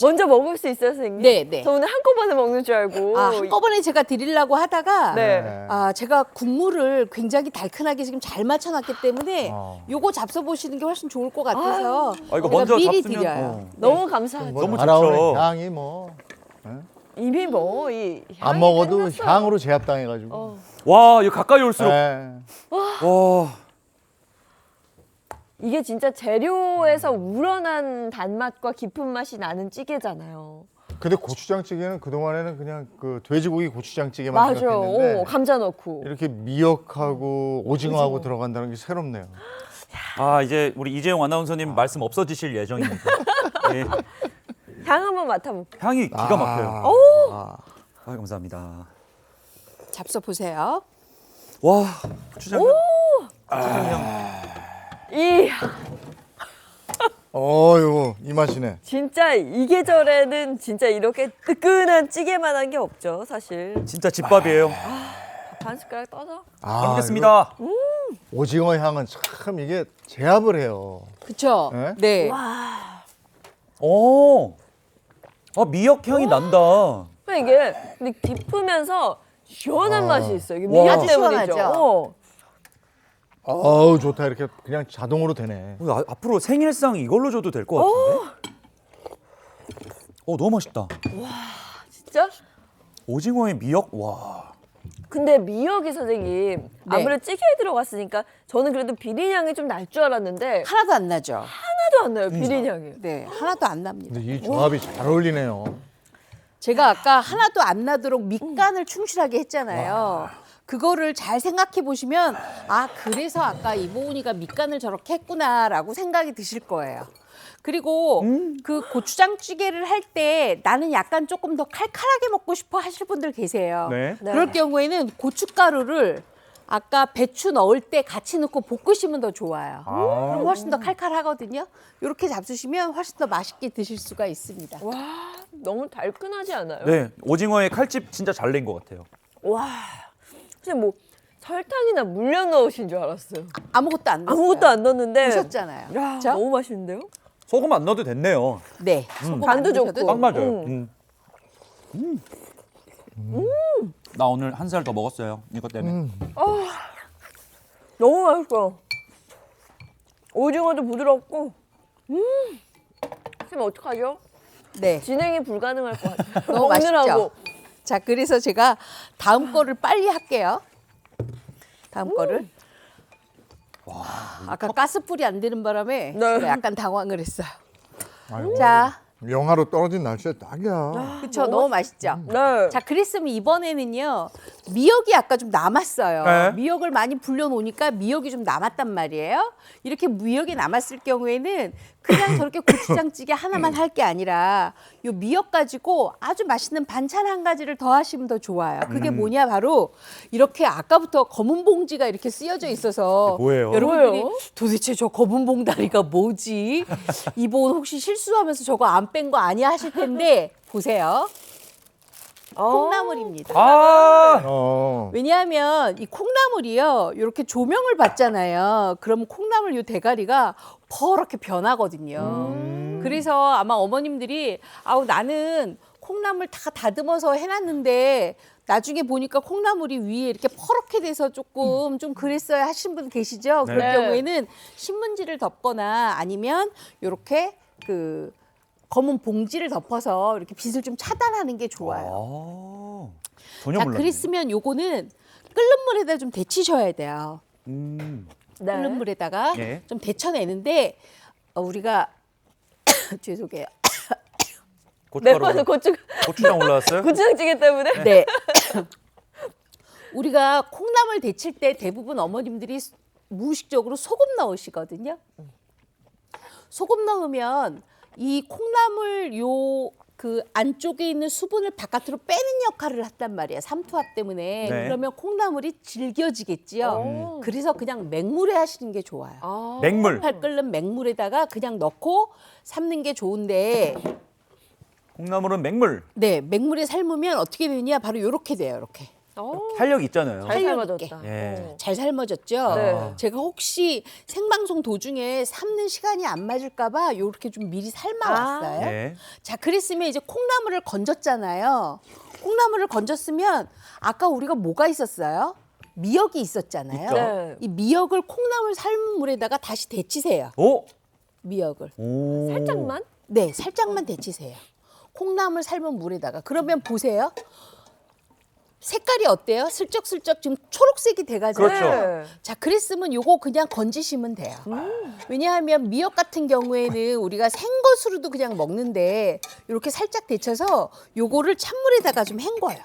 먼저 먹을 수 있어요, 선생님? 네, 네. 저 오늘 한꺼번에 먹는 줄 알고. 한꺼번에 제가 드리려고 하다가 네. 제가 국물을 굉장히 달큰하게 지금 잘 맞춰놨기 때문에 요거 잡숴 보시는 게 훨씬 좋을 것 같아서 이거 제가 먼저 미리 잡수면, 드려요. 너무 감사하죠. 너무 알아오네. 좋죠. 향이 뭐. 이미 뭐, 이 향이 안 먹어도 끝났어요. 향으로 제압당해가지고. 와, 이거 가까이 올수록. 네. 와. 이게 진짜 재료에서 우러난 단맛과 깊은 맛이 나는 찌개잖아요. 근데 고추장찌개는 그동안에는 그냥 그 돼지고기 고추장찌개만 맞아. 생각했는데 감자 넣고. 이렇게 미역하고 오징어하고 들어간다는 게 새롭네요. 아, 이제 우리 이재용 아나운서님 말씀 없어지실 예정입니다. 예. 향 한번 맡아볼게요. 향이 기가 막혀요. 오! 아, 감사합니다. 잡숴 보세요. 와, 고추장. 오! 이 이거 이 맛이네. 진짜 이 계절에는 진짜 이렇게 뜨끈한 찌개만한 게 없죠, 사실. 진짜 집밥이에요. 밥 한 숟가락 떠서. 잘 먹겠습니다. 오징어 향은 참 이게 제압을 해요. 그렇죠. 네? 네. 와. 오, 미역 향이 난다. 이게 근데 깊으면서 시원한 맛이 있어요. 이게 와. 미역 때문이죠. 시원하죠? 아우 좋다. 이렇게 그냥 자동으로 되네. 앞으로 생일상 이걸로 줘도 될 것 같은데? 너무 맛있다. 진짜? 오징어에 미역, 와. 근데 미역이 선생님 아무래도 찌개에 들어갔으니까 저는 그래도 비린 향이 좀 날 줄 알았는데 하나도 안 나죠. 하나도 안 나요, 비린 향이. 네, 하나도 안 납니다. 근데 이 조합이 잘 어울리네요. 제가 아까 하나도 안 나도록 밑간을 충실하게 했잖아요. 그거를 잘 생각해 보시면 그래서 아까 이보은이가 밑간을 저렇게 했구나라고 생각이 드실 거예요. 그리고 그 고추장찌개를 할 때 나는 약간 조금 더 칼칼하게 먹고 싶어 하실 분들 계세요. 네. 그럴 경우에는 고춧가루를 아까 배추 넣을 때 같이 넣고 볶으시면 더 좋아요. 그럼 훨씬 더 칼칼하거든요. 이렇게 잡수시면 훨씬 더 맛있게 드실 수가 있습니다. 와, 너무 달큰하지 않아요? 네, 오징어의 칼집 진짜 잘 낸 것 같아요. 와, 선생님 뭐 설탕이나 물엿 넣으신 줄 알았어요. 아무것도 안 넣었어요. 아무것도 안 넣었는데 보셨잖아요. 야, 그렇죠? 너무 맛있는데요? 소금 안 넣어도 됐네요. 네. 소금 간도 안 넣으셔도 좋고. 딱 맞아요. 음. 나 오늘 한 살 더 먹었어요. 이것 때문에. 너무 맛있어. 오징어도 부드럽고. 선생님 어떡하죠? 네. 진행이 불가능할 것 같아요. 너무 먹느라고. 맛있죠? 자, 그래서 제가 다음 거를 빨리 할게요. 다음 거를. 아까 가스불이 안 되는 바람에 네. 약간 당황을 했어요. 아이고, 자, 영하로 떨어진 날씨에 딱이야. 그렇죠. 너무 맛있죠? 네. 자, 그랬으면 이번에는요. 미역이 아까 좀 남았어요. 네. 미역을 많이 불려놓으니까 미역이 좀 남았단 말이에요. 이렇게 미역이 남았을 경우에는 그냥 저렇게 고추장찌개 하나만 할 게 아니라 요 미역 가지고 아주 맛있는 반찬 한 가지를 더 하시면 더 좋아요. 그게 뭐냐 바로 이렇게 아까부터 검은 봉지가 이렇게 쓰여져 있어서 뭐예요? 여러분들이 뭐예요? 도대체 저 검은 봉다리가 뭐지? 이분 혹시 실수하면서 저거 안 뺀 거 아니야 하실 텐데 보세요. 콩나물입니다. 왜냐하면 이 콩나물이요 이렇게 조명을 받잖아요. 그러면 콩나물 요 대가리가 퍼렇게 변하거든요. 그래서 아마 어머님들이 나는 콩나물 다 다듬어서 해놨는데 나중에 보니까 콩나물이 위에 이렇게 퍼렇게 돼서 조금 좀 그랬어야 하신 분 계시죠? 그럴 네. 경우에는 신문지를 덮거나 아니면 이렇게 그 검은 봉지를 덮어서 이렇게 빛을 좀 차단하는 게 좋아요. 전혀 자, 몰랐네. 그랬으면 요거는 끓는 물에다 좀 데치셔야 돼요. 네. 끓는 물에다가 예. 좀 데쳐내는데 우리가 죄송해요. 매워서 고추장 올라왔어요? 고추장찌개 때문에? 네. 우리가 콩나물 데칠 때 대부분 어머님들이 무의식적으로 소금 넣으시거든요. 소금 넣으면 이 콩나물 그 안쪽에 있는 수분을 바깥으로 빼는 역할을 했단 말이에요. 삼투압 때문에. 네. 그러면 콩나물이 질겨지겠지요. 그래서 그냥 맹물에 하시는 게 좋아요. 맹물. 팔 끓는 맹물에다가 그냥 넣고 삶는 게 좋은데 콩나물은 맹물. 네, 맹물에 삶으면 어떻게 되느냐 바로 이렇게 돼요. 이렇게. 탄력 있잖아요. 잘 탄력 삶아졌다. 예. 잘 삶아졌죠. 네. 제가 혹시 생방송 도중에 삶는 시간이 안 맞을까봐 이렇게 좀 미리 삶아왔어요. 예. 자, 그랬으면 이제 콩나물을 건졌잖아요. 콩나물을 건졌으면 아까 우리가 뭐가 있었어요? 미역이 있었잖아요. 있죠. 네. 이 미역을 콩나물 삶은 물에다가 다시 데치세요. 오. 미역을. 살짝만? 네, 살짝만 데치세요. 콩나물 삶은 물에다가. 그러면 보세요. 색깔이 어때요? 슬쩍슬쩍 지금 초록색이 돼가지고. 그렇죠. 자, 그랬으면 요거 그냥 건지시면 돼요. 왜냐하면 미역 같은 경우에는 우리가 생것으로도 그냥 먹는데 이렇게 살짝 데쳐서 요거를 찬물에다가 좀 헹궈요.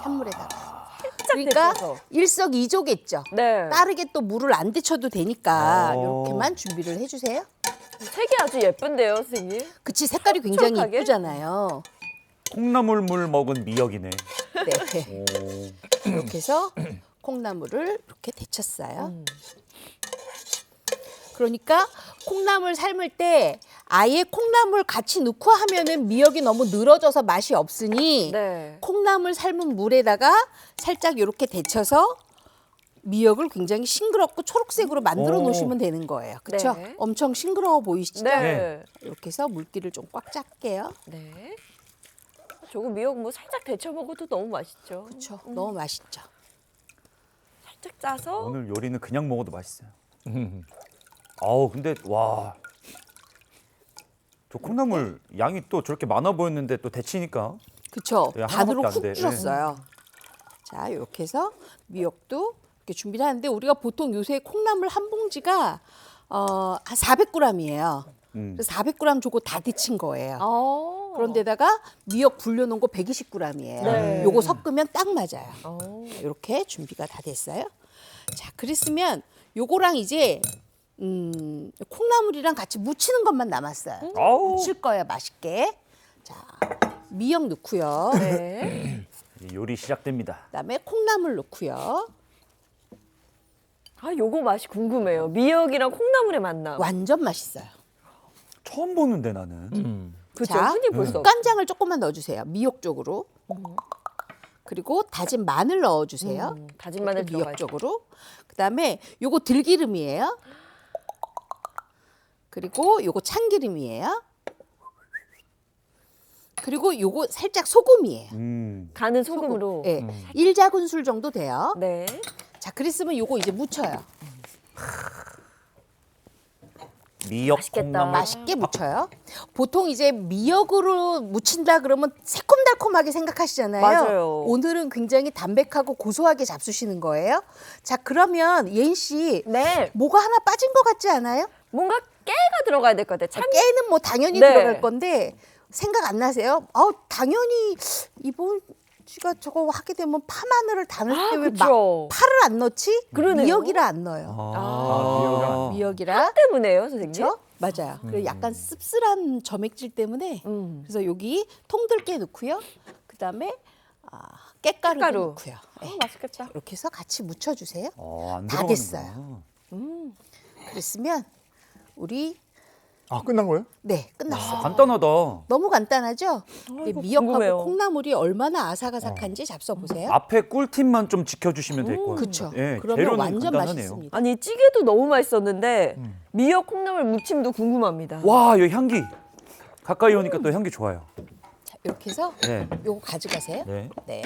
찬물에다가. 그러니까 데쳐서. 일석이조겠죠. 네. 빠르게 또 물을 안 데쳐도 되니까 이렇게만 준비를 해주세요. 색이 아주 예쁜데요, 선생님. 그치, 색깔이 굉장히 촉촉하게? 예쁘잖아요. 콩나물물 먹은 미역이네. 네. 이렇게 해서 콩나물을 이렇게 데쳤어요. 그러니까 콩나물 삶을 때 아예 콩나물 같이 넣고 하면은 미역이 너무 늘어져서 맛이 없으니 네. 콩나물 삶은 물에다가 살짝 이렇게 데쳐서 미역을 굉장히 싱그럽고 초록색으로 만들어 오. 놓으시면 되는 거예요. 그렇죠? 네. 엄청 싱그러워 보이시죠? 네. 이렇게 해서 물기를 좀 꽉 짤게요. 네. 저거 미역 뭐 살짝 데쳐 먹어도 너무 맛있죠. 그렇죠. 너무 맛있죠. 살짝 짜서 오늘 요리는 그냥 먹어도 맛있어요. 아우 근데 와. 저 콩나물 양이 또 저렇게 많아 보였는데 또 데치니까 그렇죠. 야, 반으로 하나밖에 안 훅 돼. 줄었어요. 자, 이렇게 해서 미역도 이렇게 준비를 하는데 우리가 보통 요새 콩나물 한 봉지가 한 400g이에요. 그래서 400g 주고 다 데친 거예요. 그런데다가 미역 불려놓은 거 120g이에요. 네. 요거 섞으면 딱 맞아요. 이렇게 준비가 다 됐어요. 자, 그랬으면 요거랑 이제 콩나물이랑 같이 무치는 것만 남았어요. 아우. 무칠 거예요, 맛있게. 자, 미역 넣고요. 네. 요리 시작됩니다. 그다음에 콩나물 넣고요. 아, 요거 맛이 궁금해요. 미역이랑 콩나물의 만남. 완전 맛있어요. 처음 보는데 나는. 그렇죠. 자, 흔히 볼 수 없어요. 간장을 조금만 넣어주세요. 미역 쪽으로. 그리고 다진 마늘 넣어주세요. 다진 마늘 미역 들어가죠. 쪽으로. 그다음에 요거 들기름이에요. 그리고 요거 참기름이에요. 그리고 요거 살짝 소금이에요. 간은 소금으로. 네, 1작은술 정도 돼요. 네. 자, 그랬으면 요거 이제 무쳐요. 미역 맛있겠다. 콩나물. 맛있게 무쳐요. 보통 이제 미역으로 무친다 그러면 새콤달콤하게 생각하시잖아요. 맞아요. 오늘은 굉장히 담백하고 고소하게 잡수시는 거예요. 자, 그러면 예인 씨, 네. 뭐가 하나 빠진 것 같지 않아요? 뭔가 깨가 들어가야 될 것 같아요. 참. 깨는 뭐 당연히 네. 들어갈 건데 생각 안 나세요? 당연히 이번 씨가 저거 하게 되면 파마늘을 담을 때 왜 그쵸. 파를 안 넣지? 그러네요. 미역이라 안 넣어요. 미역이라. 때문에요, 선생님? 그렇죠? 맞아요. 그리고 약간 씁쓸한 점액질 때문에 그래서 여기 통들깨 넣고요. 그다음에 깨가루 깨가루. 넣고요. 네. 맛있겠다. 이렇게 해서 같이 묻혀주세요. 안 다 들어가는구나. 됐어요. 그랬으면 우리 끝난 거예요? 네, 끝났어요. 간단하다. 너무 간단하죠? 근데 이거 미역하고 궁금해요. 콩나물이 얼마나 아삭아삭한지 잡숴 보세요. 앞에 꿀팁만 좀 지켜주시면 될 거예요. 그렇죠. 예, 그러면 재료는 완전 간단하네요. 맛있습니다. 아니, 찌개도 너무 맛있었는데 미역 콩나물 무침도 궁금합니다. 와, 이 향기. 가까이 오니까 또 향기 좋아요. 자, 이렇게 해서 네. 요거 가져가세요. 네. 네.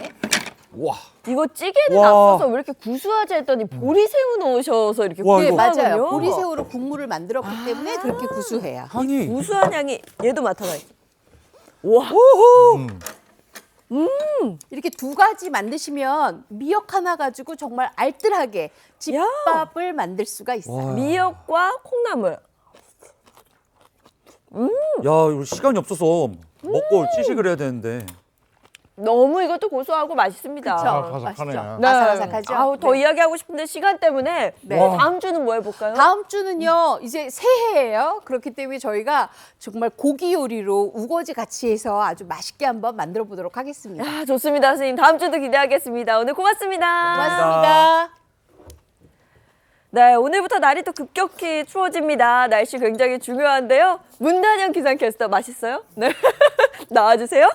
와. 이거 찌개는 와. 앞서서 왜 이렇게 구수하지 했더니 보리새우 넣으셔서 이렇게 와, 네, 이거. 맞아요. 구수하군요. 보리새우로 국물을 만들었기 때문에 그렇게 구수해요. 향이. 구수한 향이 얘도 맡아봐요. 와. 이렇게 두 가지 만드시면 미역 하나 가지고 정말 알뜰하게 집밥을 만들 수가 있어요. 미역과 콩나물. 야, 이거 시간이 없어서 먹고 찌식을 해야 되는데. 너무 이것도 고소하고 맛있습니다. 그쵸? 바삭하네. 맛있죠? 네. 아삭아삭하죠? 아우, 더 네. 이야기하고 싶은데 시간 때문에 네. 다음 주는 뭐 해볼까요? 다음 주는요, 이제 새해예요. 그렇기 때문에 저희가 정말 고기 요리로 우거지 같이 해서 아주 맛있게 한번 만들어 보도록 하겠습니다. 아, 좋습니다, 선생님. 다음 주도 기대하겠습니다. 오늘 고맙습니다. 고맙습니다. 네, 오늘부터 날이 또 급격히 추워집니다. 날씨 굉장히 중요한데요. 문단영 기상캐스터 맛있어요? 네, 나와주세요.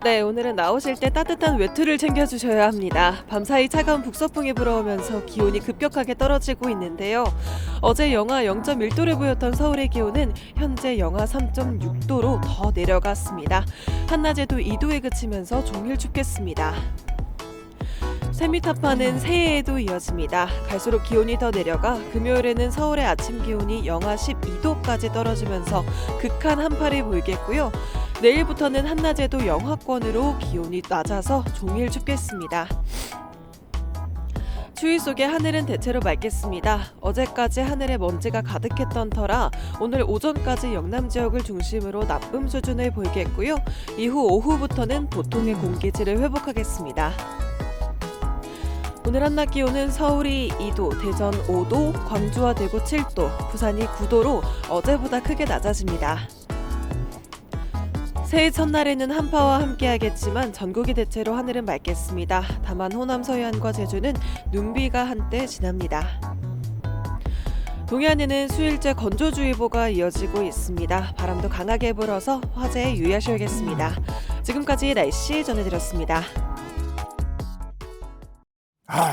네, 오늘은 나오실 때 따뜻한 외투를 챙겨주셔야 합니다. 밤사이 차가운 북서풍이 불어오면서 기온이 급격하게 떨어지고 있는데요. 어제 영하 0.1도를 보였던 서울의 기온은 현재 영하 3.6도로 더 내려갔습니다. 한낮에도 2도에 그치면서 종일 춥겠습니다. 세미타파는 새해에도 이어집니다. 갈수록 기온이 더 내려가 금요일에는 서울의 아침 기온이 영하 12도까지 떨어지면서 극한 한파를 보이겠고요. 내일부터는 한낮에도 영하권으로 기온이 낮아서 종일 춥겠습니다. 추위 속에 하늘은 대체로 맑겠습니다. 어제까지 하늘에 먼지가 가득했던 터라 오늘 오전까지 영남 지역을 중심으로 나쁨 수준을 보이겠고요. 이후 오후부터는 보통의 공기질을 회복하겠습니다. 오늘 한낮 기온은 서울이 2도, 대전 5도, 광주와 대구 7도, 부산이 9도로 어제보다 크게 낮아집니다. 새해 첫날에는 한파와 함께하겠지만 전국이 대체로 하늘은 맑겠습니다. 다만 호남 서해안과 제주는 눈비가 한때 지납니다. 동해안에는 수일째 건조주의보가 이어지고 있습니다. 바람도 강하게 불어서 화재에 유의하셔야겠습니다. 지금까지 날씨 전해드렸습니다.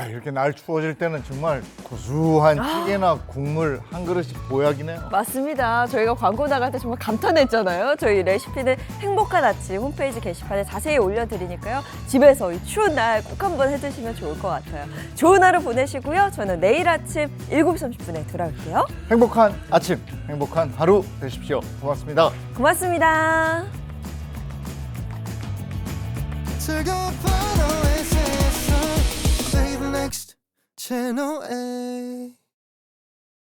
이렇게 날 추워질 때는 정말 고소한 찌개나 국물 한 그릇이 보약이네요. 맞습니다. 저희가 광고 나갈 때 정말 감탄했잖아요. 저희 레시피는 행복한 아침 홈페이지 게시판에 자세히 올려드리니까요. 집에서 이 추운 날 꼭 한번 해드시면 좋을 것 같아요. 좋은 하루 보내시고요. 저는 내일 아침 7시 30분에 돌아올게요. 행복한 아침, 행복한 하루 되십시오. 고맙습니다. 고맙습니다. Next Channel A